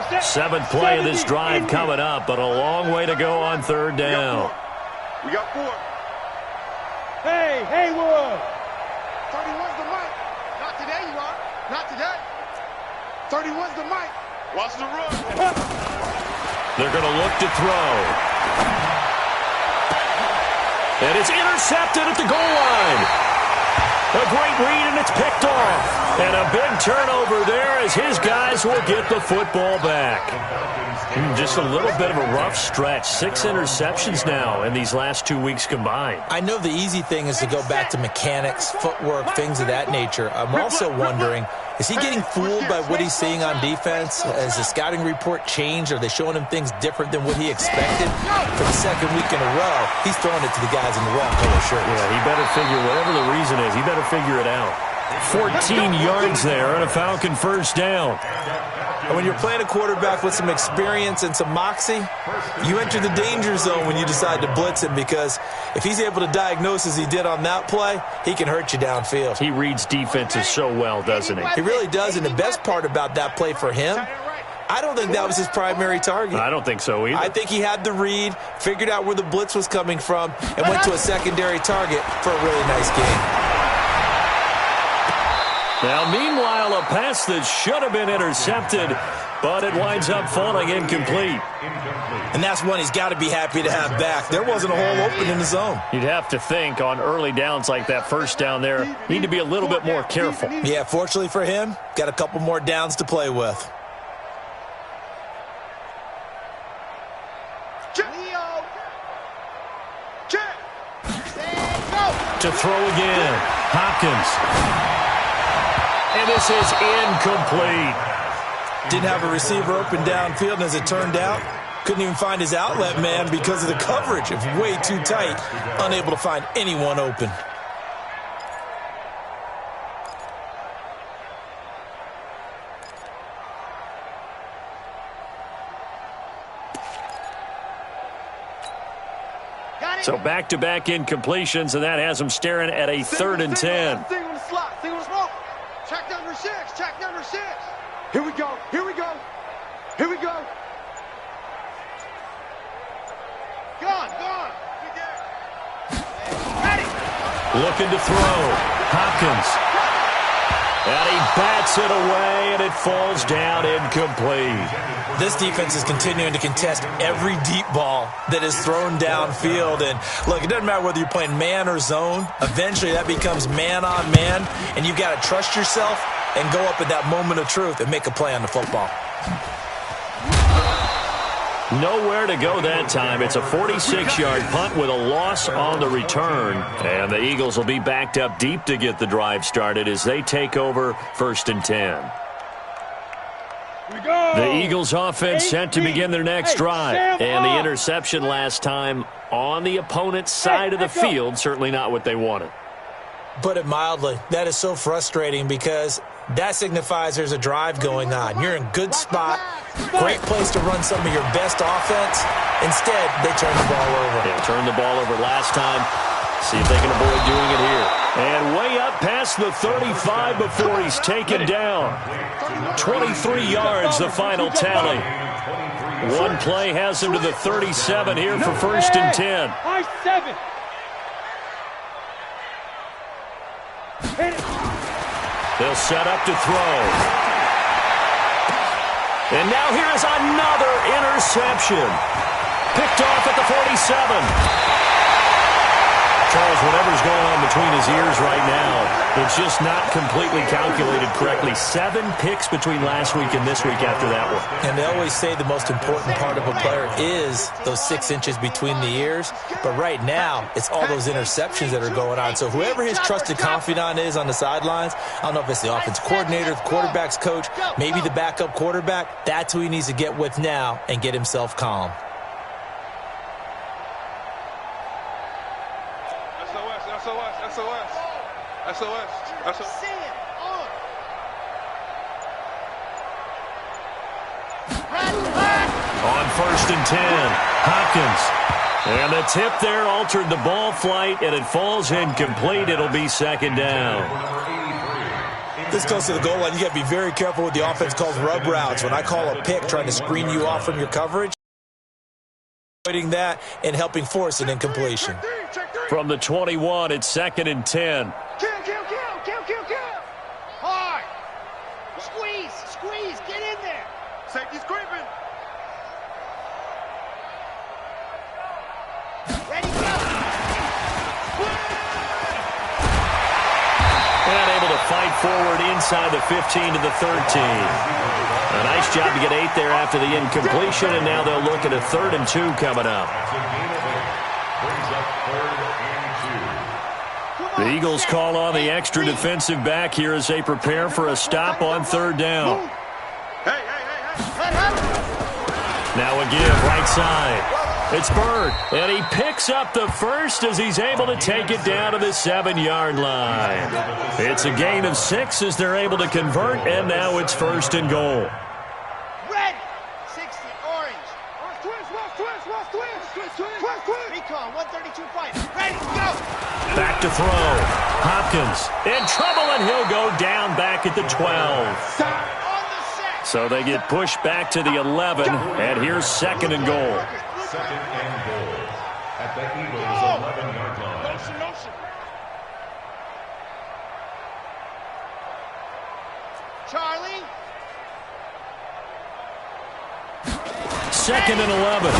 7th play of this drive coming up, but a long way to go on 3rd down. We got 4. Hey, Haywood. 31's the mic. Not today, you are. Not today. 31's the mic. Watch the run. They're going to look to throw. And it's intercepted at the goal line. A great read, and it's picked off. And a big turnover there as his guys will get the football back. Just a little bit of a rough stretch. 6 interceptions now in these last 2 weeks combined. I know the easy thing is to go back to mechanics, footwork, things of that nature. I'm also wondering, is he getting fooled by what he's seeing on defense? Has the scouting report changed? Are they showing him things different than what he expected? For the second week in a row, he's throwing it to the guys in the wrong color shirts. Yeah, he better figure, whatever the reason is, he better figure it out. 14 yards there and a Falcon first down. And when you're playing a quarterback with some experience and some moxie, you enter the danger zone when you decide to blitz him, because if he's able to diagnose as he did on that play, he can hurt you downfield. He reads defenses so well, doesn't he? He really does, and the best part about that play for him, I don't think that was his primary target. I don't think so either. I think he had the read, figured out where the blitz was coming from, and went to a secondary target for a really nice game. Now, meanwhile, a pass that should have been intercepted, but it winds up falling incomplete. And that's one he's got to be happy to have back. There wasn't a hole open in the zone. You'd have to think on early downs like that first down there, need to be a little bit more careful. Yeah, fortunately for him, got a couple more downs to play with. To throw again, Hopkins. And this is incomplete. Didn't have a receiver open downfield, and as it turned out, couldn't even find his outlet man because of the coverage. It was way too tight, unable to find anyone open. So back-to-back incompletions, and that has him staring at a 3rd and 10. Check number 6. Check number 6. Here we go. Here we go. Here we go. Gone. Ready. Looking to throw. Hopkins. And he bats it away, and it falls down incomplete. This defense is continuing to contest every deep ball that is thrown downfield. And, look, it doesn't matter whether you're playing man or zone. Eventually, that becomes man-on-man, and you've got to trust yourself and go up at that moment of truth and make a play on the football. Nowhere to go that time. It's a 46-yard punt with a loss on the return. And the Eagles will be backed up deep to get the drive started as they take over 1st and 10. The Eagles offense set to begin their next drive. And the interception last time on the opponent's side of the field, certainly not what they wanted. Put it mildly, that is so frustrating because that signifies there's a drive going on. You're in good spot, great place to run some of your best offense. Instead, they turn the ball over. Yeah, turned the ball over last time. See if they can avoid doing it here. And way up past the 35 before he's taken down. 23 yards, the final tally. One play has him to the 37 here for 1st and 10. They'll set up to throw. And now here is another interception. Picked off at the 47. Charles, whatever's going on between his ears right now, it's just not completely calculated correctly. 7 picks between last week and this week after that one. And they always say the most important part of a player is those 6 inches between the ears. But right now, it's all those interceptions that are going on. So whoever his trusted confidant is on the sidelines, I don't know if it's the offense coordinator, the quarterback's coach, maybe the backup quarterback, that's who he needs to get with now and get himself calm. On 1st and 10, Hopkins. And the tip there altered the ball flight, and it falls incomplete. It'll be 2nd down. This goes to the goal line. You got to be very careful with the offense calls rub routes. When I call a pick trying to screen you off from your coverage, avoiding that and helping force an incompletion. From the 21, it's 2nd and 10. Kill. Hard. Squeeze. Get in there. Safety's creeping. Ready, go. forward inside the 15 to the 13. A nice job to get 8 there after the incompletion, and now they'll look at a 3rd and 2 coming up. The Eagles call on the extra defensive back here as they prepare for a stop on 3rd down. Now a give right side. It's Bird, and he picks up the first as he's able to take it down to the 7-yard line. It's a gain of 6 as they're able to convert, and now it's 1st and goal. Red, 60, orange. Recon, 132 fight. Ready, go! Back to throw. Hopkins in trouble, and he'll go down back at the 12. So they get pushed back to the 11, and here's 2nd and goal. 2nd and goal at the Eagles' 11-yard line. Motion. 2nd and 11.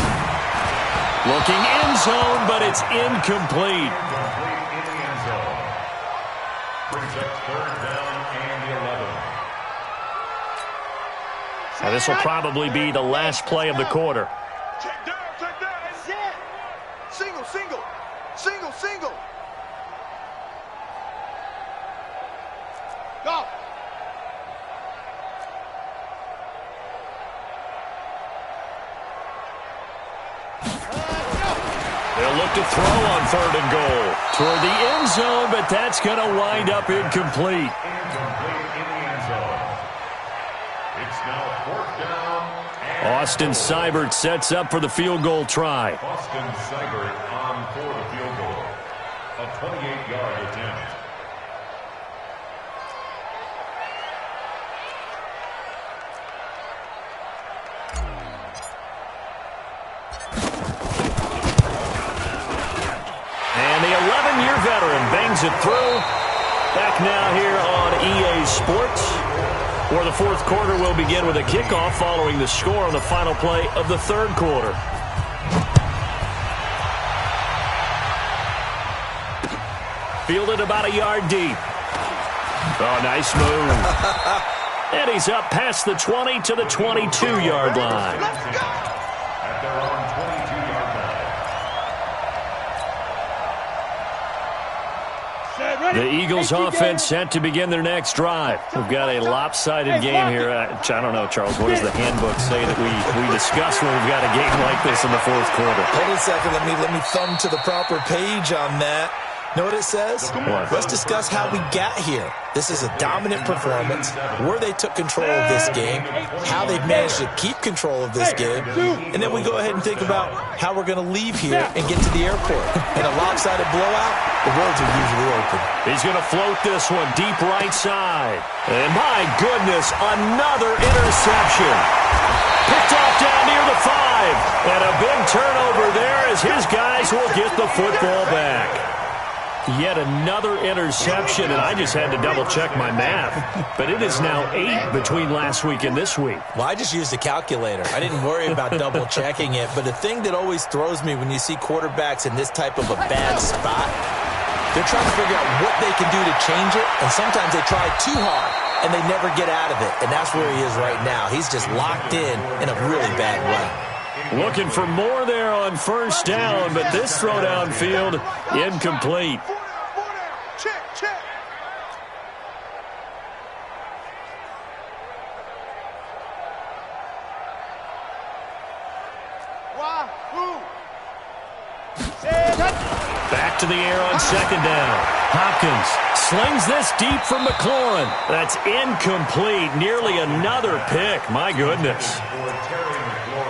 Looking end zone, but it's incomplete. Incomplete in the end zone. Brings up 3rd down and 11. Now this will probably be the last play of the quarter. Check down. Single. Go. They'll look to throw on 3rd and goal toward the end zone, but that's going to wind up incomplete. Incomplete in the end zone. It's now 4th down. Austin Seibert sets up for the field goal try. Austin Seibert on for the field goal. A 28-yard attempt. And the 11-year veteran bangs it through. Back now here on EA Sports, where the 4th quarter will begin with a kickoff following the score on the final play of the 3rd quarter. Fielded about a yard deep. Oh, nice move. And he's up past the 20 to the 22-yard line. At their own 22-yard line. The Eagles offense set to begin their next drive. We've got a lopsided game here. I don't know, Charles, what does the handbook say that we discuss when we've got a game like this in the 4th quarter? Hold on a second. Let me thumb to the proper page on that. Know what it says? What? Let's discuss how we got here. This is a dominant performance, where they took control of this game, how they've managed to keep control of this game, and then we go ahead and think about how we're going to leave here and get to the airport. In a lopsided blowout, the roads are usually open. He's going to float this one deep right side. And my goodness, another interception. Picked off down near the 5. And a big turnover there as his guys will get the football back. Yet another interception, and I just had to double-check my math. But it is now 8 between last week and this week. Well, I just used a calculator. I didn't worry about double-checking it. But the thing that always throws me when you see quarterbacks in this type of a bad spot, they're trying to figure out what they can do to change it, and sometimes they try too hard, and they never get out of it. And that's where he is right now. He's just locked in a really bad way. Looking for more there on 1st down, but this throw downfield incomplete. Check. Wahoo! Back to the air on 2nd down. Hopkins slings this deep from McLaurin. That's incomplete. Nearly another pick. My goodness.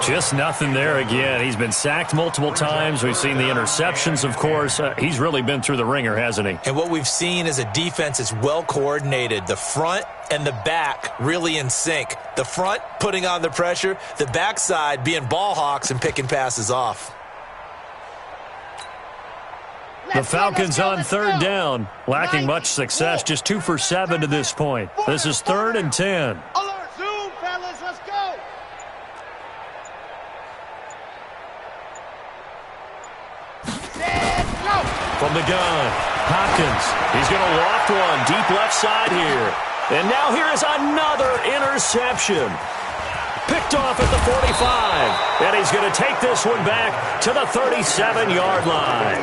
Just nothing there again. He's been sacked multiple times. We've seen the interceptions, of course. He's really been through the ringer, hasn't he? And what we've seen is a defense that's well coordinated. The front and the back really in sync. The front putting on the pressure. The backside being ball hawks and picking passes off. The Falcons on 3rd down, lacking much success, just 2 for 7 to this point. This is 3rd and 10. Alert, zoom, fellas, let's go. From the gun, Hopkins, he's going to loft one deep left side here. And now here is another interception. Picked off at the 45. And he's going to take this one back to the 37-yard line.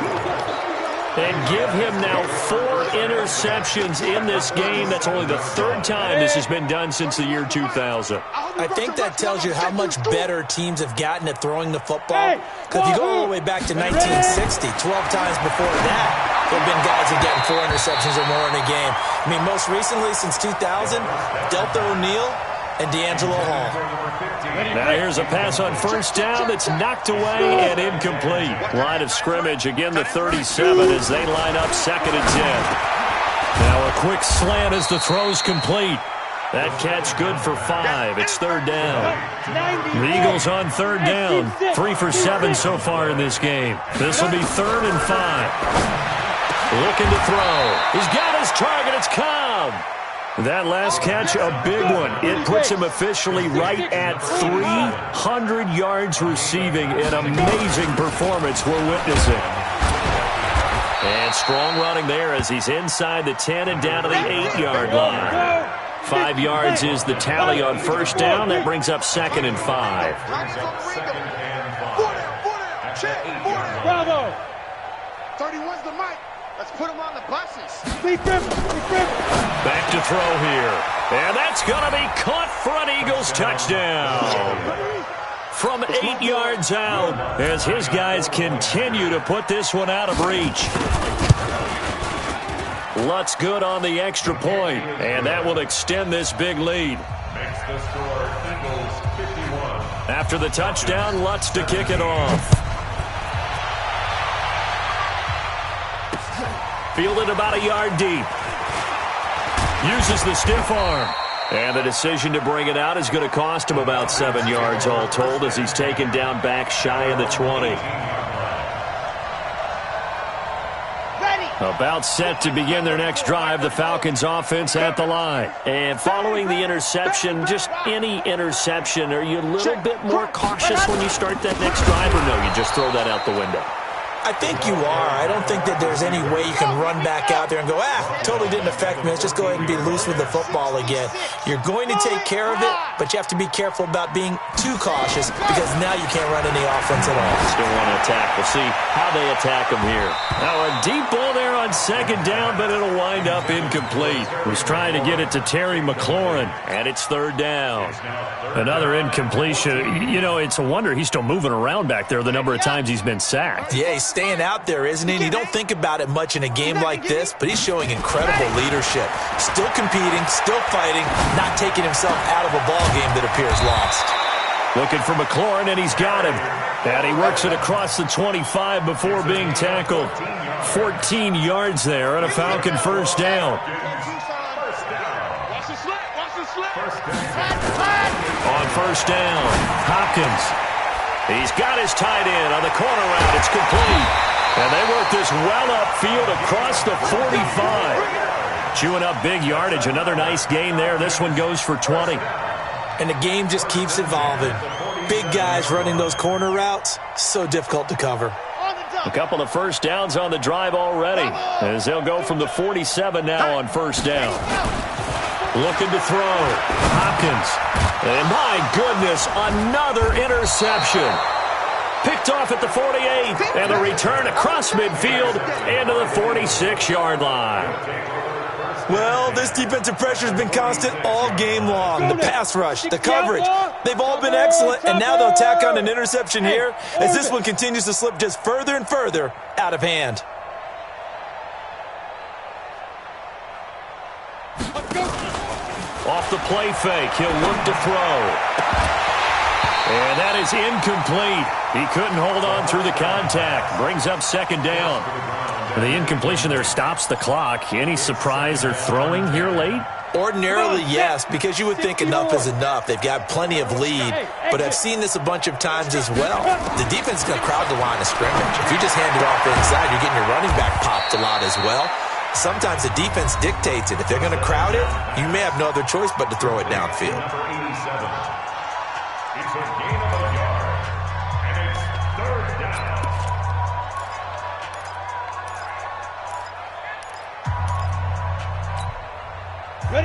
And give him now 4 interceptions in this game. That's only the 3rd time this has been done since the year 2000. I think that tells you how much better teams have gotten at throwing the football. Because if you go all the way back to 1960, 12 times before that, there have been guys who get 4 interceptions or more in a game. I mean, most recently, since 2000, Delta O'Neal and D'Angelo Hall. Now here's a pass on first down that's knocked away and incomplete. Line of scrimmage, again the 37 as they line up 2nd and 10. Now a quick slant as the throw's complete. That catch good for 5. It's 3rd down. The Eagles on 3rd down. 3 for 7 so far in this game. This will be 3rd and 5. Looking to throw. He's got his target. It's Cobb. That last catch, a big one. It puts him officially right at 300 yards receiving. An amazing performance we're witnessing. And strong running there as he's inside the 10 and down to the 8-yard line. 5 yards is the tally on first down. That brings up 2nd and 5. Bravo. 31's the mic. Let's put him on the buses. Back to throw here. And that's going to be caught for an Eagles touchdown. From 8 yards out as his guys continue to put this one out of reach. Lutz good on the extra point, and that will extend this big lead. Makes the score Eagles 51. After the touchdown, Lutz to kick it off. Fielded about a yard deep. Uses the stiff arm. And the decision to bring it out is going to cost him about 7 yards all told as he's taken down back shy of the 20. About set to begin their next drive, the Falcons offense at the line. And following the interception, just any interception, are you a little bit more cautious when you start that next drive, or no, you just throw that out the window? I think you are. I don't think that there's any way you can run back out there and go, totally didn't affect me. Let's just go ahead and be loose with the football again. You're going to take care of it, but you have to be careful about being too cautious because now you can't run any offense at all. Still want to attack. We'll see how they attack him here. Now a deep ball there on 2nd down, but it'll wind up incomplete. Was trying to get it to Terry McLaurin, and it's 3rd down. Another incompletion. You know, it's a wonder he's still moving around back there the number of times he's been sacked. Yeah, he's staying out there, isn't he? And you don't think about it much in a game like this, but he's showing incredible leadership. Still competing, still fighting, not taking himself out of a ball game that appears lost. Looking for McLaurin, and he's got him. And he works it across the 25 before being tackled. 14 yards there on a Falcon first down. On first down, Hopkins. He's got his tight end on the corner route. It's complete. And they work this well upfield across the 45. Chewing up big yardage. Another nice gain there. This one goes for 20. And the game just keeps evolving. Big guys running those corner routes, so difficult to cover. A couple of first downs on the drive already, as they'll go from the 47 now on first down. Looking to throw. Hopkins. And my goodness, another interception. Picked off at the 48, and the return across midfield into the 46-yard line. Well, this defensive pressure has been constant all game long. The pass rush, the coverage, they've all been excellent, and now they'll tack on an interception here as this one continues to slip just further and further out of hand. Off the play fake, he'll look to throw. And that is incomplete. He couldn't hold on through the contact. Brings up 2nd down. The incompletion there stops the clock. Any surprise they're throwing here late? Ordinarily, yes, because you would think enough is enough. They've got plenty of lead, but I've seen this a bunch of times as well. The defense is going to crowd the line of scrimmage. If you just hand it off inside, you're getting your running back popped a lot as well. Sometimes the defense dictates it. If they're going to crowd it, you may have no other choice but to throw it downfield. It's a gain of a yard, and it's 3rd down.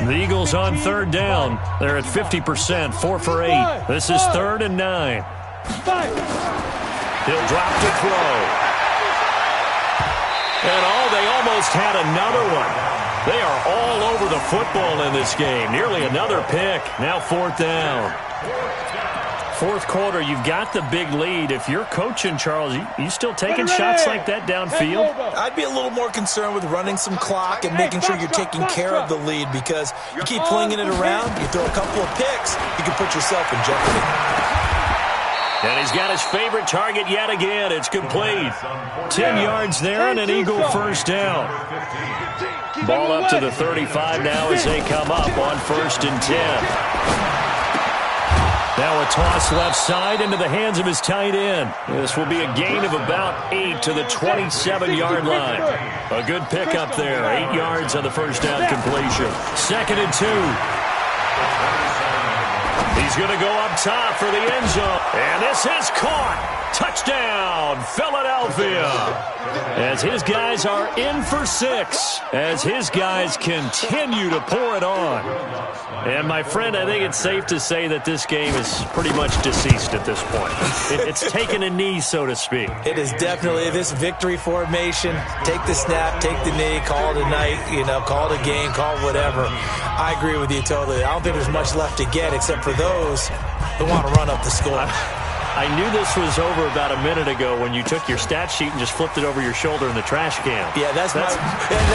The Eagles on third down. They're at 50%, 4 for 8. This is 3rd and 9. He'll drop to throw. And they almost had another one. They are all over the football in this game. Nearly another pick. Now 4th down. 4th quarter, you've got the big lead. If you're coaching, Charles, you still taking shots like that downfield? I'd be a little more concerned with running some clock and making sure you're taking care of the lead, because you keep flinging it around, you throw a couple of picks, you can put yourself in jeopardy. And he's got his favorite target yet again. It's complete. 10 yards there and an Eagle first down. Ball up to the 35 now as they come up on 1st and 10. Now a toss left side into the hands of his tight end. This will be a gain of about 8 to the 27-yard line. A good pickup there. 8 yards on the first down completion. 2nd and 2. He's going to go up top for the end zone. And this is caught. Touchdown, Philadelphia. As his guys are in for 6. As his guys continue to pour it on. And, my friend, I think it's safe to say that this game is pretty much deceased at this point. It's taken a knee, so to speak. It is definitely this victory formation. Take the snap, take the knee, call it a night, call it a game, call it whatever. I agree with you totally. I don't think there's much left to get except for those who want to run up the score. I knew this was over about a minute ago when you took your stat sheet and just flipped it over your shoulder in the trash can. Yeah, that's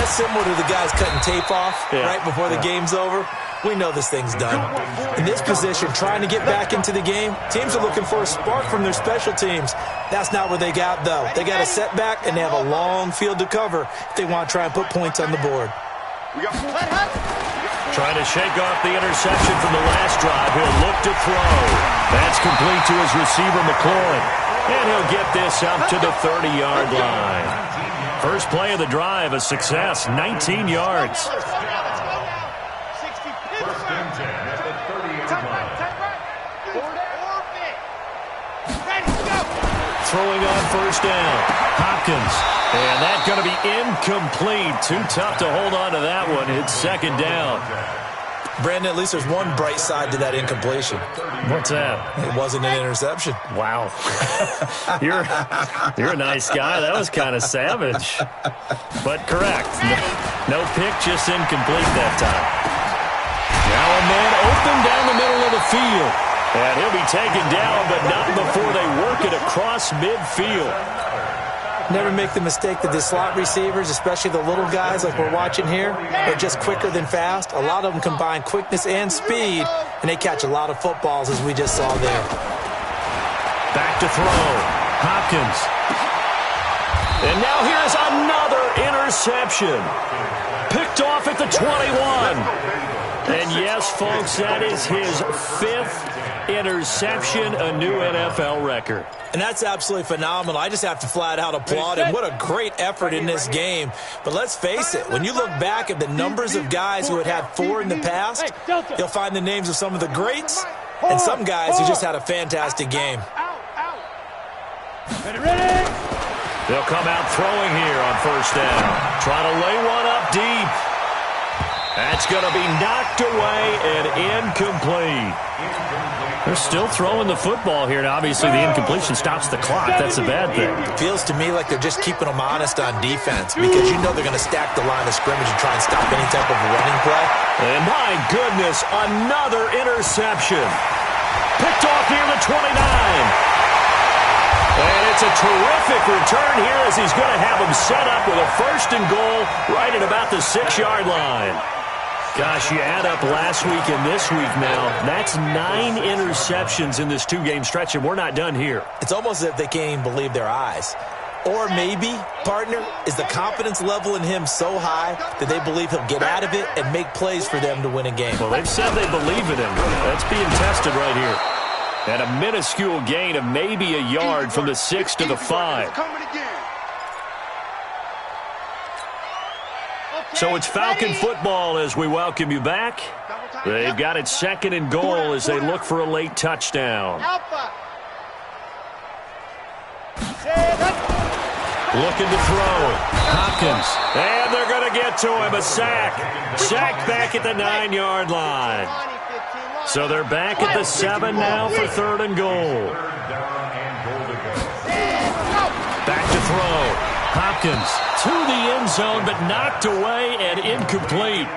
similar to the guys cutting tape off right before the game's over. We know this thing's done. In this position, trying to get back into the game, teams are looking for a spark from their special teams. That's not what they got, though. They got a setback, and they have a long field to cover if they want to try and put points on the board. Trying to shake off the interception from the last drive. He'll look to throw. That's complete to his receiver, McLaurin. And he'll get this up to the 30-yard line. First play of the drive, a success, 19 yards. Throwing on first down. Hopkins. And that's going to be incomplete. Too tough to hold on to that one. It's 2nd down. Brandon, at least there's one bright side to that incompletion. What's that? It wasn't an interception. Wow. You're a nice guy. That was kind of savage. But correct. No pick, just incomplete that time. Now a man open down the middle of the field. And he'll be taken down, but not before they work it across midfield. Never make the mistake that the slot receivers, especially the little guys like we're watching here, are just quicker than fast. A lot of them combine quickness and speed, and they catch a lot of footballs, as we just saw there. Back to throw. Hopkins. And now here's another interception. Picked off at the 21. And yes, folks, that is his 5th interception, a new NFL record. And that's absolutely phenomenal. I just have to flat out applaud him. What a great effort in this game. But let's face it, when you look back at the numbers of guys who had 4 in the past, you'll find the names of some of the greats and some guys who just had a fantastic game. They'll come out throwing here on first down. Trying to lay one up deep. That's going to be knocked away and incomplete. They're still throwing the football here, and obviously the incompletion stops the clock. That's a bad thing. It feels to me like they're just keeping them honest on defense, because you know they're going to stack the line of scrimmage and try and stop any type of running play. And my goodness, another interception. Picked off near the 29. And it's a terrific return here as he's going to have him set up with a 1st and goal right at about the 6-yard line. Gosh, you add up last week and this week now, that's 9 interceptions in this 2-game stretch, and we're not done here. It's almost as if they can't even believe their eyes. Or maybe, partner, is the confidence level in him so high that they believe he'll get out of it and make plays for them to win a game. Well, they've said they believe in him. That's being tested right here. And a minuscule gain of maybe a yard from the 6 to the 5. So it's Falcon football as we welcome you back. They've got it 2nd and goal as they look for a late touchdown. Looking to throw. Hopkins. And they're going to get to him. A sack. Sacked back at the 9-yard line. So they're back at the 7 now for 3rd and goal. Back to throw. Hopkins to the end zone, but knocked away and incomplete.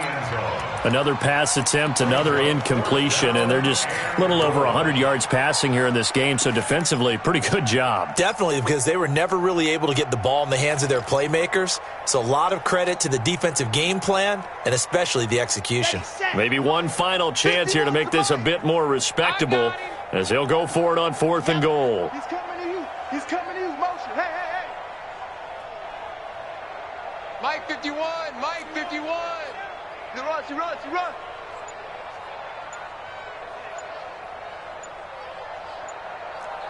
Another pass attempt, another incompletion, and they're just a little over 100 yards passing here in this game, so defensively, pretty good job. Definitely, because they were never really able to get the ball in the hands of their playmakers, so a lot of credit to the defensive game plan, and especially the execution. Maybe one final chance here to make this a bit more respectable, as they'll go for it on 4th and goal. He's coming to you. He's coming to you. Motion. Hey, hey, hey. Mike 51. Mike 51. He runs, he runs, he runs.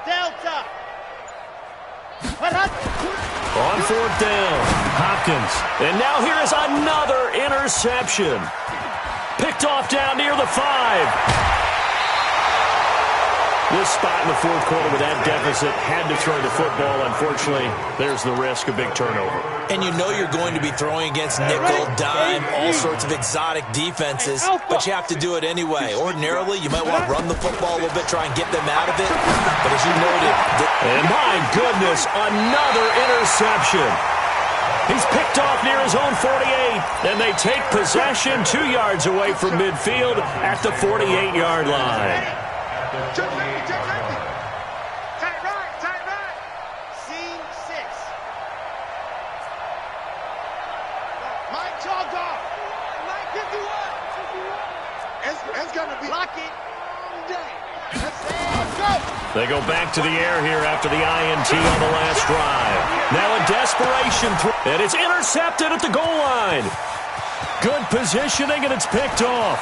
Delta. On 4th down, Hopkins. And now here is another interception. Picked off down near the 5. This spot in the 4th quarter with that deficit, had to throw the football. Unfortunately, there's the risk of big turnover. And you know you're going to be throwing against nickel, dime, all sorts of exotic defenses, but you have to do it anyway. Ordinarily, you might want to run the football a little bit, try and get them out of it. But as you noted... And my goodness, another interception. He's picked off near his own 48, and they take possession 2 yards away from midfield at the 48-yard line. Check lefty, check lefty. Tight right, tight right. Scene 6. Mike jogged off. Mike 51. It's gonna be. Lock it. Let's go. They go back to the air here after the INT on the last drive. Now a desperation throw, and it's intercepted at the goal line. Good positioning, and it's picked off.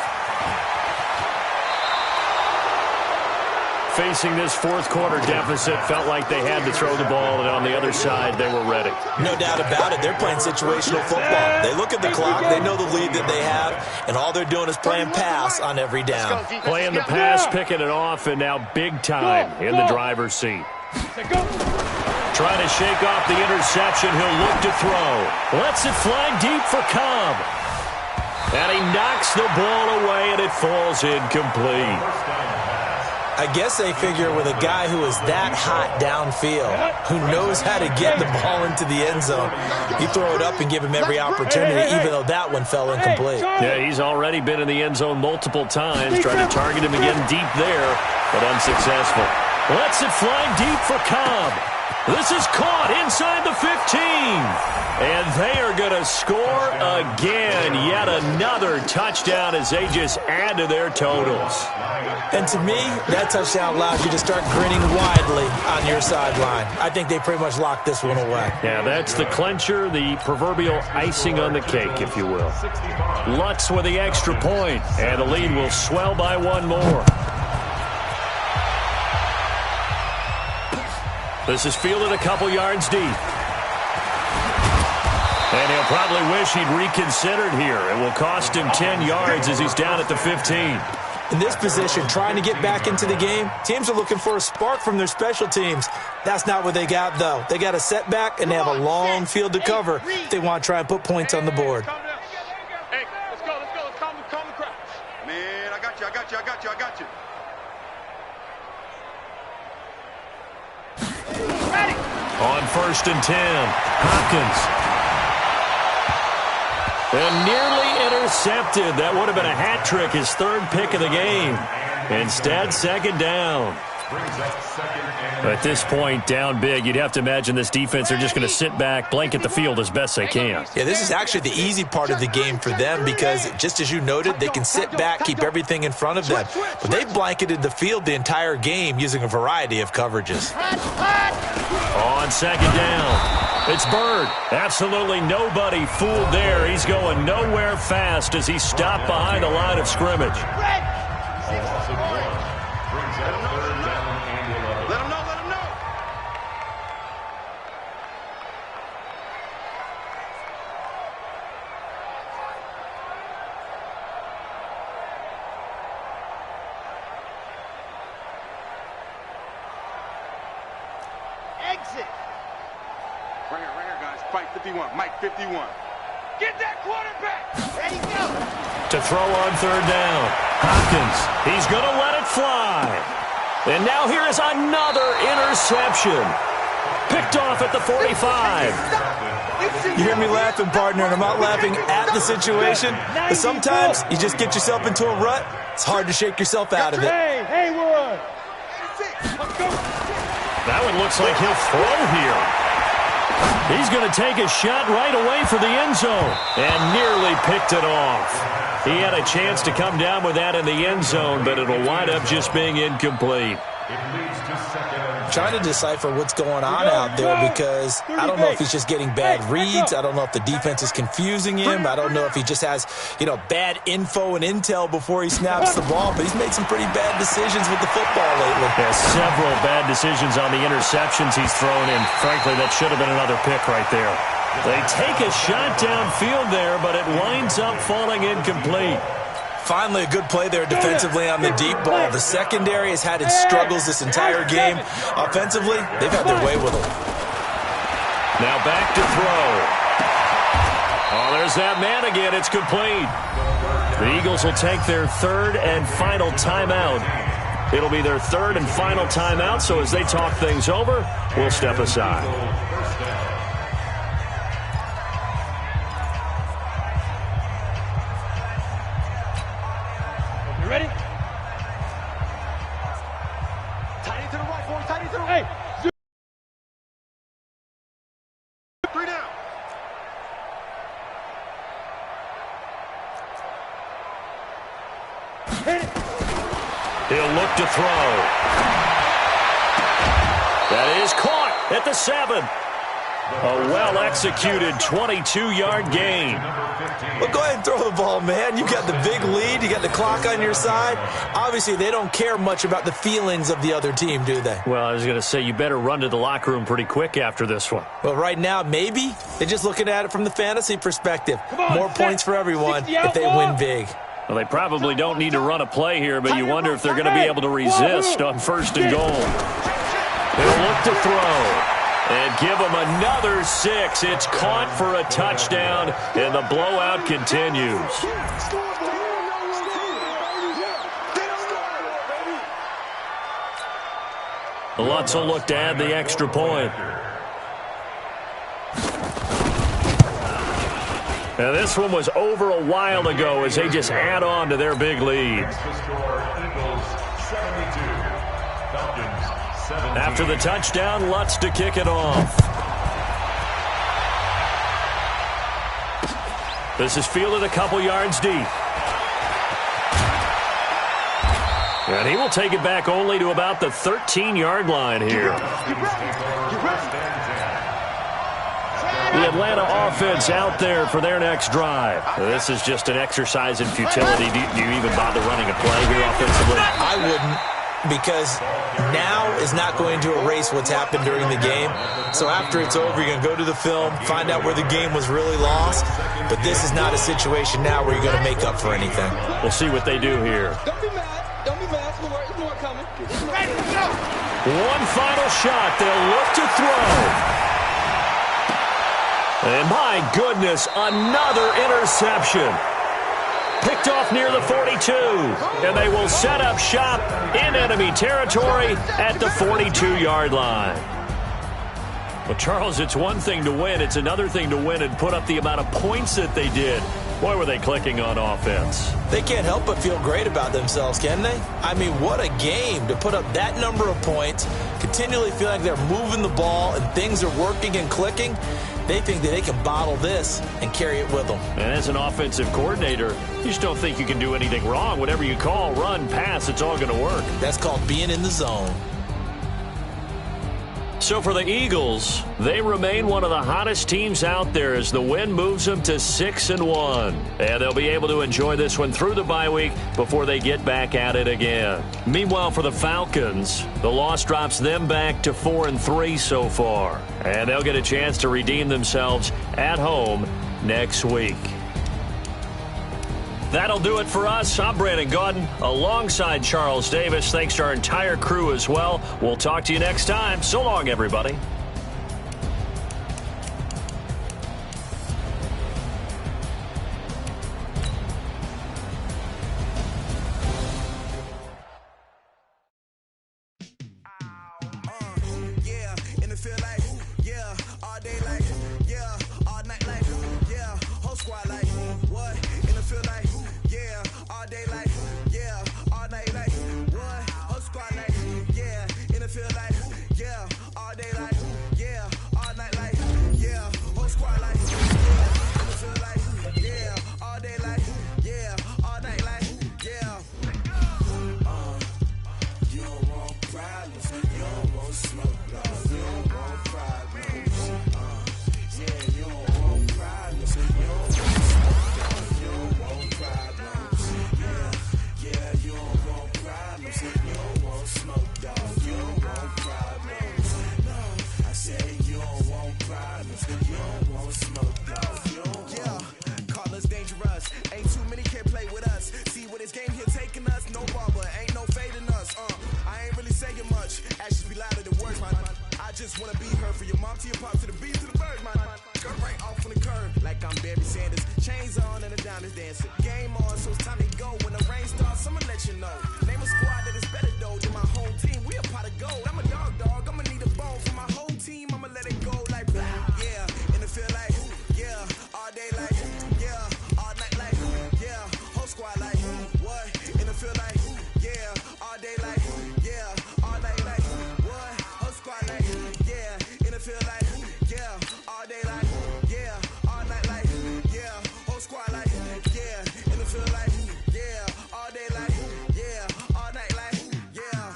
Facing this 4th quarter deficit, felt like they had to throw the ball, and on the other side, they were ready. No doubt about it. They're playing situational football. They look at the clock, they know the lead that they have, and all they're doing is playing pass on every down. Playing the pass, picking it off, and now big time in the driver's seat. Trying to shake off the interception, he'll look to throw. Lets it fly deep for Cobb. And he knocks the ball away, and it falls incomplete. I guess they figure with a guy who is that hot downfield, who knows how to get the ball into the end zone, you throw it up and give him every opportunity, even though that one fell incomplete. Yeah, he's already been in the end zone multiple times, trying to target him again deep there, but unsuccessful. Lets it fly deep for Cobb. This is caught inside the 15. And they are going to score again. Yet another touchdown as they just add to their totals. And to me, that touchdown allows you to start grinning widely on your sideline. I think they pretty much locked this one away. Yeah, that's the clincher, the proverbial icing on the cake, if you will. Lutz with the extra point, and the lead will swell by one more. This is fielded a couple yards deep. And he'll probably wish he'd reconsidered here. It will cost him 10 yards as he's down at the 15. In this position, trying to get back into the game, teams are looking for a spark from their special teams. That's not what they got, though. They got a setback, and they have a long field to cover if they want to try and put points on the board. Hey, let's go. Let's calm the crowd. Man, I got you. Ready. On 1st and 10, Hopkins. And nearly intercepted. That would have been a hat trick, his 3rd pick of the game. Instead, 2nd down. At this point, down big, you'd have to imagine this defense are just going to sit back, blanket the field as best they can. Yeah, this is actually the easy part of the game for them because, just as you noted, they can sit back, keep everything in front of them. But they've blanketed the field the entire game using a variety of coverages. On 2nd down, it's Bird. Absolutely nobody fooled there. He's going nowhere fast as he's stopped behind the line of scrimmage. Exit. Right here. fight 51. Mike 51. Get that quarterback. Ready, go. To throw on third down. Hopkins, he's going to let it fly. And now here is another interception. Picked off at the 45. You hear me laughing, partner, and I'm not laughing at the situation. But sometimes you just get yourself into a rut. It's hard to shake yourself out of it. Hey, Haywood. That one looks like he'll throw here. He's going to take a shot right away for the end zone and nearly picked it off. He had a chance to come down with that in the end zone, but it'll wind up just being incomplete. Trying to decipher what's going on out there because I don't know if he's just getting bad reads. I don't know if the defense is confusing him. I don't know if he just has, bad info and intel before he snaps the ball. But he's made some pretty bad decisions with the football lately. Yeah, several bad decisions on the interceptions he's thrown in. Frankly, that should have been another pick right there. They take a shot downfield there, but it winds up falling incomplete. Finally, a good play there defensively on the deep ball. The secondary has had its struggles this entire game. Offensively, they've had their way with them. Now back to throw. Oh, there's that man again. It's complete. The Eagles will take their third and final timeout. It'll be their third and final timeout, so as they talk things over, we'll step aside. Ready? Tight to the right, boy. Tight to the right. Hey. 3 down. Hit it. He'll look to throw. That is caught at the 7. A well-executed 22-yard gain. Well, go ahead and throw the ball, man. You got the big lead. You got the clock on your side. Obviously, they don't care much about the feelings of the other team, do they? Well, I was going to say, you better run to the locker room pretty quick after this one. Well, right now, maybe. They're just looking at it from the fantasy perspective. More points for everyone if they win big. Well, they probably don't need to run a play here, but you wonder if they're going to be able to resist on first and goal. They'll look to throw. And give them another 6. It's caught for a touchdown, and the blowout continues. Lutz will look to add the extra point. Now, this one was over a while ago as they just add on to their big lead. After the touchdown, Lutz to kick it off. This is fielded a couple yards deep. And he will take it back only to about the 13-yard line here. The Atlanta offense out there for their next drive. This is just an exercise in futility. Do you even bother running a play here offensively? I wouldn't, because now is not going to erase what's happened during the game. So after it's over, you're going to go to the film, find out where the game was really lost. But this is not a situation now where you're going to make up for anything. We'll see what they do here. Don't be mad. Don't be mad. It's more coming. One final shot. They'll look to throw. And my goodness, another interception. Picked off near the 42. And they will set up shop in enemy territory at the 42-yard line. Well, Charles, it's one thing to win. It's another thing to win and put up the amount of points that they did. Boy, were they clicking on offense. They can't help but feel great about themselves, can they? I mean, what a game to put up that number of points, continually feel like they're moving the ball and things are working and clicking. They think that they can bottle this and carry it with them. And as an offensive coordinator, you just don't think you can do anything wrong. Whatever you call, run, pass, it's all going to work. That's called being in the zone. So for the Eagles, they remain one of the hottest teams out there as the win moves them to 6-1. And they'll be able to enjoy this one through the bye week before they get back at it again. Meanwhile, for the Falcons, the loss drops them back to 4-3 so far. And they'll get a chance to redeem themselves at home next week. That'll do it for us. I'm Brandon Gaudin alongside Charles Davis. Thanks to our entire crew as well. We'll talk to you next time. So long, everybody. feel like, yeah, all day like, yeah, all night like, yeah, whole squad like, what? In the feel like, yeah, all day like, yeah, all night like, what? Whole squad like, yeah, in the feel like, yeah, all day like, yeah, all night like, yeah, whole squad like, yeah, in the feel like, yeah, all day like, yeah, all night like, yeah. You don't want problems, you don't want smoke, dog. You don't want problems, yeah, you don't want problems, you don't want smoke, dog. You don't want problems, yeah, you don't want problems, you don't want smoke, dog. You don't want problems, no, I said you don't want problems, you don't want smoke, dog. You don't want. Call us dangerous, ain't too many can play with us. See what this game here taking us, no barber, ain't no fading us. I ain't really saying much, actions be louder than words, man. I just wanna be heard from your mom to your pop to the beat to the birds, man. Cut right off on the curb, like I'm Barry Sanders. Chains on and the diamonds dancing. Game on, so it's time to go. When the rain starts, I'ma let you know. Name a squad that is better though than my home team. We a pot of gold. I'm a dog. I'ma need a bone for my whole team. I'ma let it go like blah. Yeah, and it feel like yeah, all day like yeah, all night like yeah, whole squad like what? And it feel like yeah, all day like yeah, all night like what? Whole squad like yeah, and it feel like yeah, all day like yeah, all night like yeah, whole squad like yeah, and it feel like yeah, all day like yeah, all night like yeah.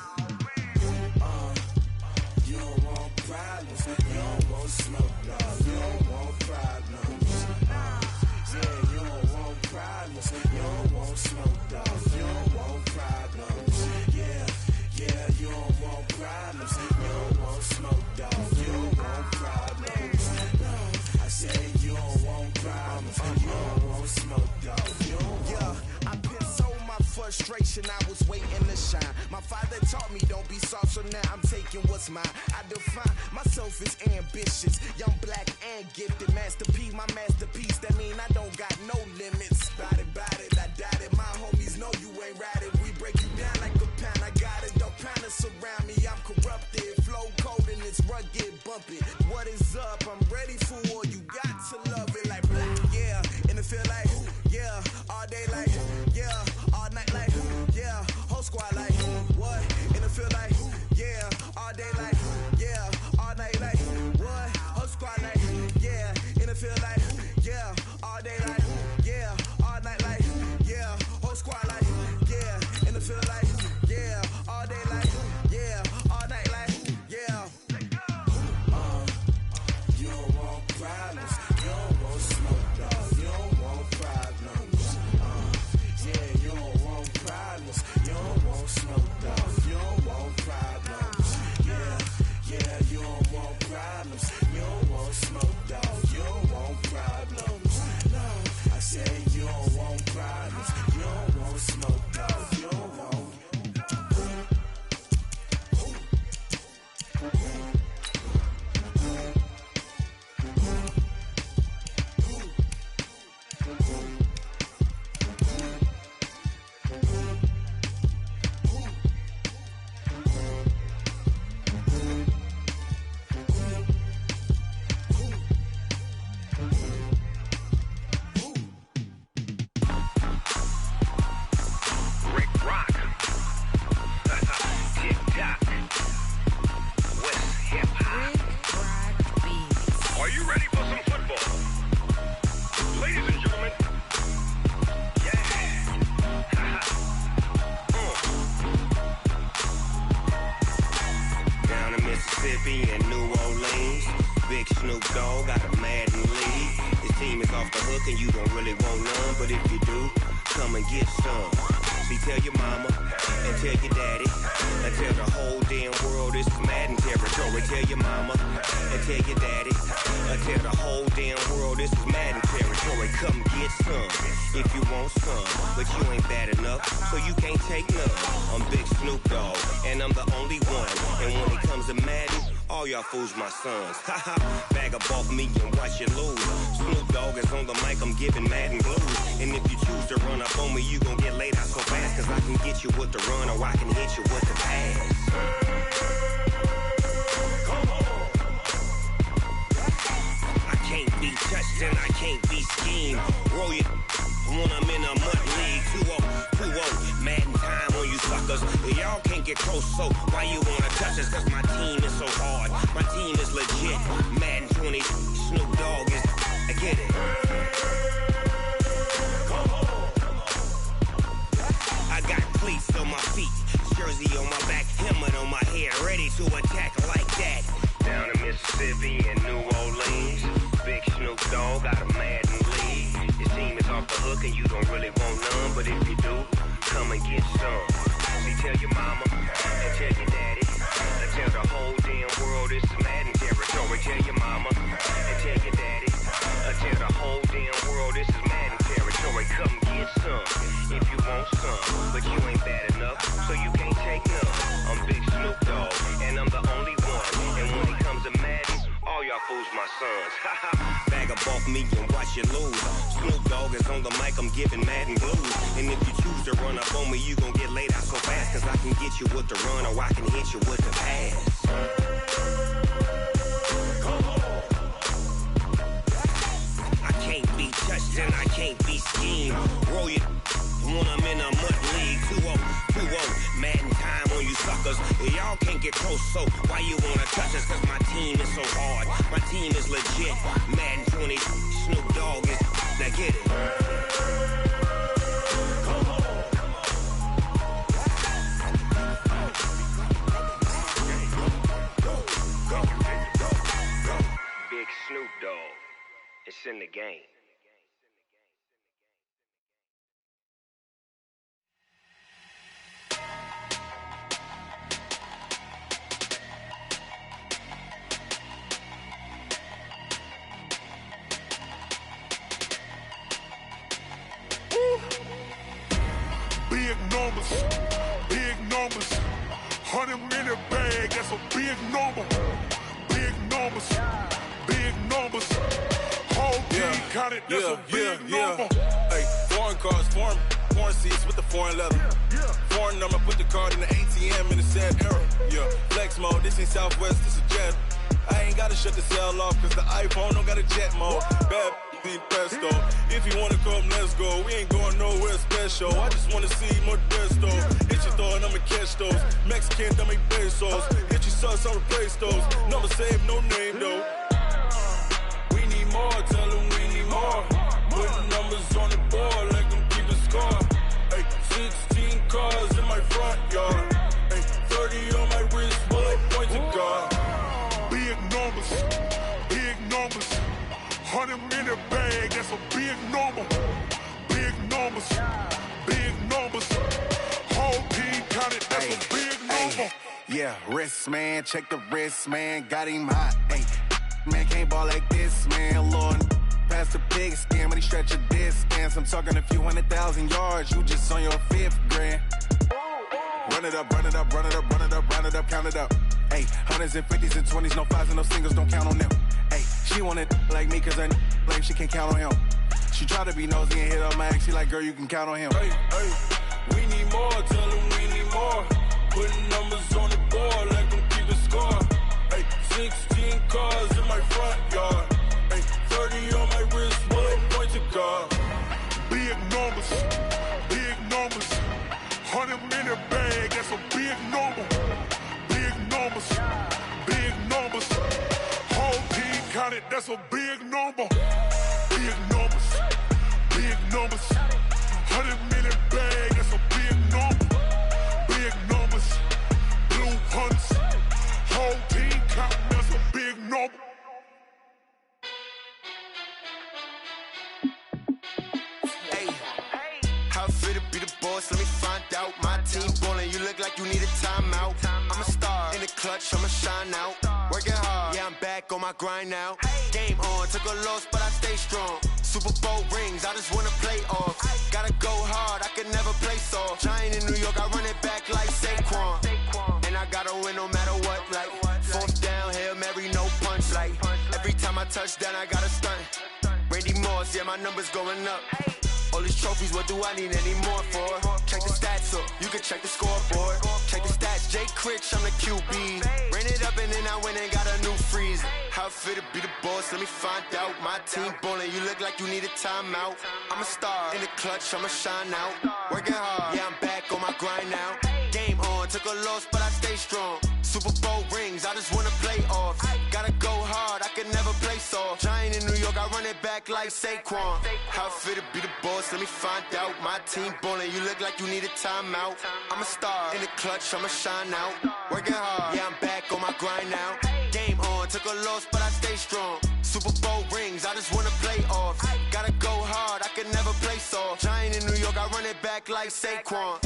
You don't want problems, you don't want smoke, dog. You don't want problems, yeah, you don't want problems, you don't want smoke, dog. You don't want problems, yeah, you don't want problems, you don't want smoke, dog. You don't want problems, no, I said you don't want problems, you don't want smoke, dog. You don't want. Yeah, I pissed so my frustration, I was waiting to shine. My father taught me don't be soft, so now I'm taking what's mine. I define myself as ambitious, young, black, and gifted. Master P, my masterpiece, that mean I don't got no limits. Bout it, I doubt it. My homies know you ain't ratted. We break you down like a pound, I got it. Don't pound to surround me, I'm corrupted. Flow cold and it's rugged, bumpy. What is up? I'm ready for war. You got to love it like blah. Yeah, and it feel like yeah, all day like yeah, all night like yeah, whole squad like what? And it feel like yeah, all day like yeah, all night like what? Whole squad like yeah, and it feel like yeah, all day like yeah, all night like yeah, whole squad like yeah, and it feel like yeah, all day like yeah, all night like yeah. You don't want problems, you don't want smoke, dog. You don't want problems, yeah, you don't want problems, you don't want smoke, dog. You don't want problems, yeah, you don't want problems, you don't want smoke, dog. You don't want problems, no, I said you don't want problems, you don't want smoke, dog. You don't want. Fools my sons. Haha, bag up off me and watch you lose. Snoop Dogg is on the mic, I'm giving Madden blues. And if you choose to run up on me, you gon' get laid out so fast. Cause I can get you with the run or I can hit you with the pass. Come on. scheme. Roll it when I'm in a mud league. 2-0, Madden time on you suckers. Y'all can't get close, so why you wanna touch us? Cause my team is so hard. My team is legit. Madden 20, Snoop Dogg is. I get it. I got cleats on my feet, jersey on my back, helmet on my head, ready to attack like that. Down in Mississippi and New Orleans, Big Snoop Dogg got a Madden league. Your team is off the hook and you don't really want none, but if you do, come and get some. See, tell your mama and tell your daddy, and tell the whole damn world it's Madden territory. Tell your mama and tell your daddy, and tell the whole damn world this is Madden territory. Come get some if you want some, but you ain't bad enough, so you can't take none. I'm Big Snoop Dogg, and I'm the only one. And when it comes to Madden, all y'all fools my sons. Bag up off me and watch you lose. Snoop Dogg is on the mic, I'm giving Madden blues. And if you choose to run up on me, you gon' get laid out so fast. Cause I can get you with the run or I can hit you with the pass. I can't be touched and I can't be schemed. Roll it when I'm in a mud league. 2-0, Madden time on you suckers. Y'all can't get close, so why you wanna touch us? Cause my team is so hard. My team is legit. Madden 20, Snoop Dogg is. Now get it. Big Snoop Dogg. It's in the game. Big numbers, 100 in the bag, that's a big number. Big numbers, whole team counted, that's a big number. Hey, foreign cars, foreign seats with the foreign leather. Foreign number, put the card in the ATM in the sad era. Yeah, flex mode, this ain't Southwest, this is Jet. I ain't gotta shut the cell off, cause the iPhone don't got a jet mode. Bad pesto. If you wanna come, let's go. We ain't going nowhere special. I just wanna see more pesto. Hit your thought, I'ma catch those. Mexican, dummy pesos. Hit your sauce, I'll replace those. Number save, no name though. We need more, tell them we need more. Putting numbers on the board like I'm keeping score. Hey, 16 cars in my front yard. Hey, 30 on my wrist, while I point to God. Big numbers, 100 in the bag, that's a big number. Big numbers, whole team counted, that's a big number. Yeah, wrist man, check the wrist man, got him hot. Ay, man can't ball like this, man. Lord, past the pig skin, but he stretch a distance. I'm talking a few 100,000 yards, you just on your 5th grand. Run it up, count it up. Ay, hundreds and 50s and 20s, no 5s and no singles, don't count on them. Ay, she want it like me, cause her like she can count on him. She try to be nosy and hit on my ex, she like, girl, you can count on him. Hey, we need more, tell them we need more. Putting numbers on the board like I'm keeping score. Hey, 16 cars in my front yard. Hey, 30 on my wrist, while I point to God. Big numbers, 100 in the bag, that's a big number. Big numbers, whole team counted, that's a big number. Big numbers, 100 in the bag, that's a big number. Big numbers, blue hunts, whole team counting, that's a big number. Hey, how fit to be the boss? Let me find out. My team ballin', you look like you need a timeout. I'm a star in the clutch, I'ma shine out. Working hard, yeah, I'm back on my grind now. Game on, took a loss, but I stay strong. Super Bowl rings, I just wanna play off. Gotta go hard, I can never play soft. Giant in New York, I run it back like Saquon. And I gotta win no matter what, like 4th down, Hail Mary, no punch. Like every time I touch down, I gotta stunt. Randy Moss, yeah, my numbers going up. All these trophies, what do I need any more for? Check the stats up, you can check the scoreboard. Check the stats, Jay Critch, I'm the QB. Ran it up and then I went and got a new freeze. How fit to be the boss, let me find out. My team ballin', you look like you need a timeout. I'm a star, in the clutch, I'ma shine out. Working hard, yeah, I'm back on my grind now. Game on, took a loss, but I stay strong. Super Bowl rings, I just wanna play off. Gotta go hard, I can never play soft. Giant in New York, I run it back like Saquon. How fit to be the boss, let me find out. My team ballin', you look like you need a timeout. I'm a star, in the clutch, I'ma shine out. Working hard, yeah, I'm back on my grind now. Game on, took a loss, but I stay strong. Super Bowl rings, I just wanna play off. Gotta go hard, I can never play soft. Giant in New York, I run it back like Saquon.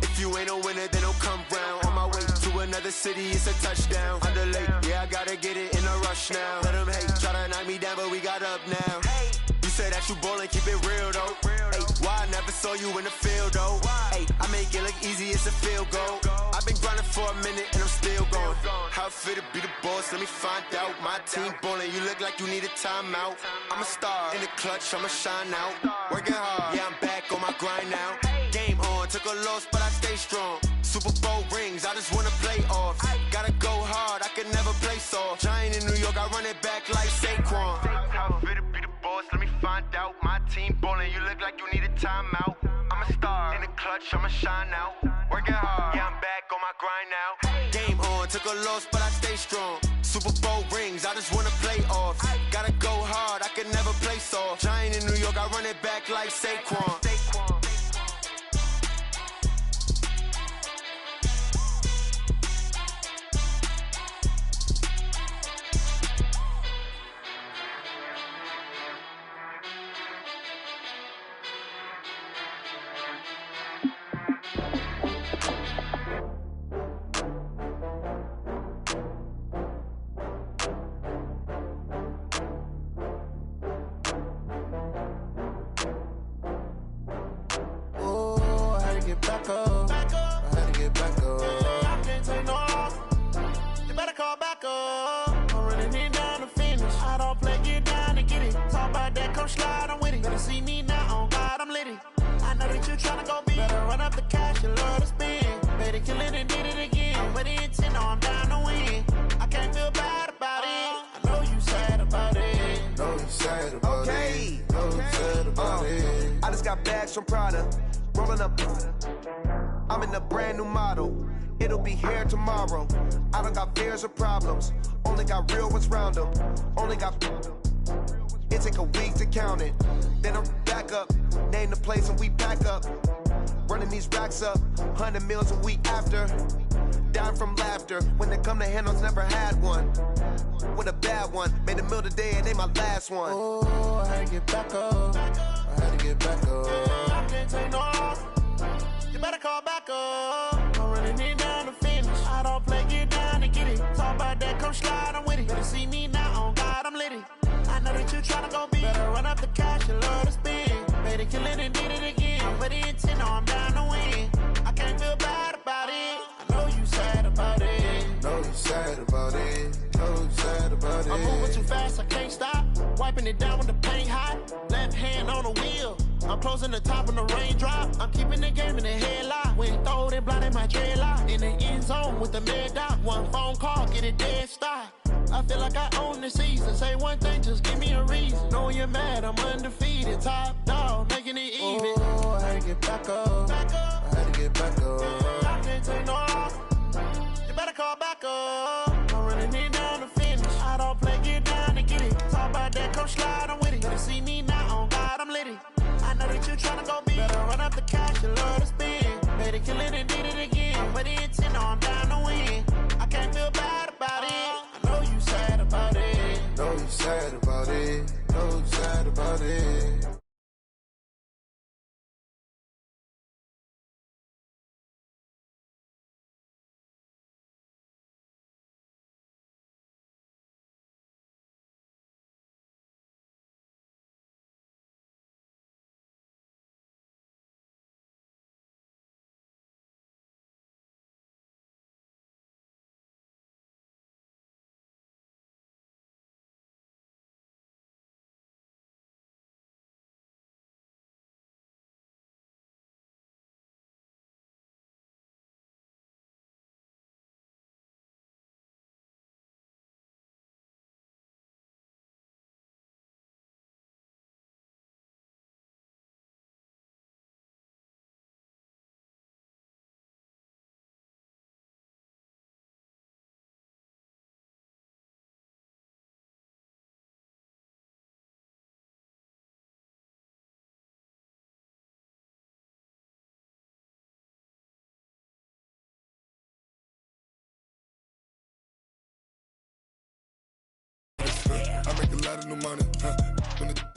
If you ain't a winner, then don't come round. On my way to another city, it's a touchdown. Underlay, yeah, I gotta get it in a rush now. Let them hate, try to knock me down, but we got up now. You say that you ballin', keep it real though. Ay, why I never saw you in the field though? Ay, I make it look easy, it's a field goal. I've been grinding for a minute and I'm still going. How fit to be the boss, let me find out. My team ballin', you look like you need a timeout. I'm a star, in the clutch, I'ma shine out. Working hard, yeah, I'm back on my grind now. Game on, took a loss, but I stay strong. Super Bowl rings, I just wanna play off. Gotta go hard, I can never play soft. Giant in New York, I run it back like Saquon. How fit to be the boss, let me find out. My team ballin', you look like you need a timeout. I'm a star, in the clutch, I'ma shine out. Working hard, yeah, I'm back on my grind now. Game on, took a loss, but I stay strong. Super Bowl rings, I just wanna play off. Gotta go hard, I can never play soft. Giant in New York, I run it back like Saquon. Back up. I had to get back up. I can't take no loss. You better call back up. I'm running it down to finish. I don't play, get down to get it. Talk about that, come slide, I'm with it. Better see me now, on God, I'm litty. I know that you tryna go big. Better run up the cash, you love to spend. Better kill it and did it again. I'm with the intent, no, I'm down to win. I can't feel bad about it. I know you sad about it. Know you sad about it. Know you sad about it. I just got bags from Prada. Rolling up, I'm in a brand new model. It'll be here tomorrow. I don't got fears or problems. Only got real ones round them. Only got. It take a week to count it. Then I'm back up. Name the place and we pack up. Running these racks up. 100 meals a week after. Down from laughter. When they come to handles, never had one. With a bad one. Made a meal today and ain't my last one. Oh, I had to get back up. I had to get back up. I can't take no loss. You better call back up. I'm running it down to finish. I don't play, get down to get it. Talk about that, come slide, I'm with it. Better see me now, on God, I'm litty. I know that you tryna go big. Better run up the cash, you love to spend. Better kill it and did it again. I'm with the intent, no, I'm down to win. I can't feel bad about it. I know you sad about it. Know you sad about it. Know you sad about it. I'm moving too fast, I can't stop. Wiping it down with the paint hot. Left hand on the wheel. I'm closing the top when the raindrop. I'm keeping the game in the headlock. When throw it blind in my dreadlock. In the end zone with the mad dot. One phone call, get it dead stop. I feel like I own the season. Say one thing, just give me a reason. Know you're mad, I'm undefeated. Top dog, making it even. Oh, I had to get back up. I had to get back up. I can't take no loss. You better call back up. I'm running it down to finish. I don't play, get down to get it. Talk about that, come slide, I'm with it. Better see me now, on God, I'm litty. I know that you tryna go big. Better run up the cash, you love to spend. Better kill it and did it again. I'm with the intent, no, I'm down to win. I can't feel bad about it. I know you sad about it. Know you sad about it. Know you sad about it. a lot of new money. When the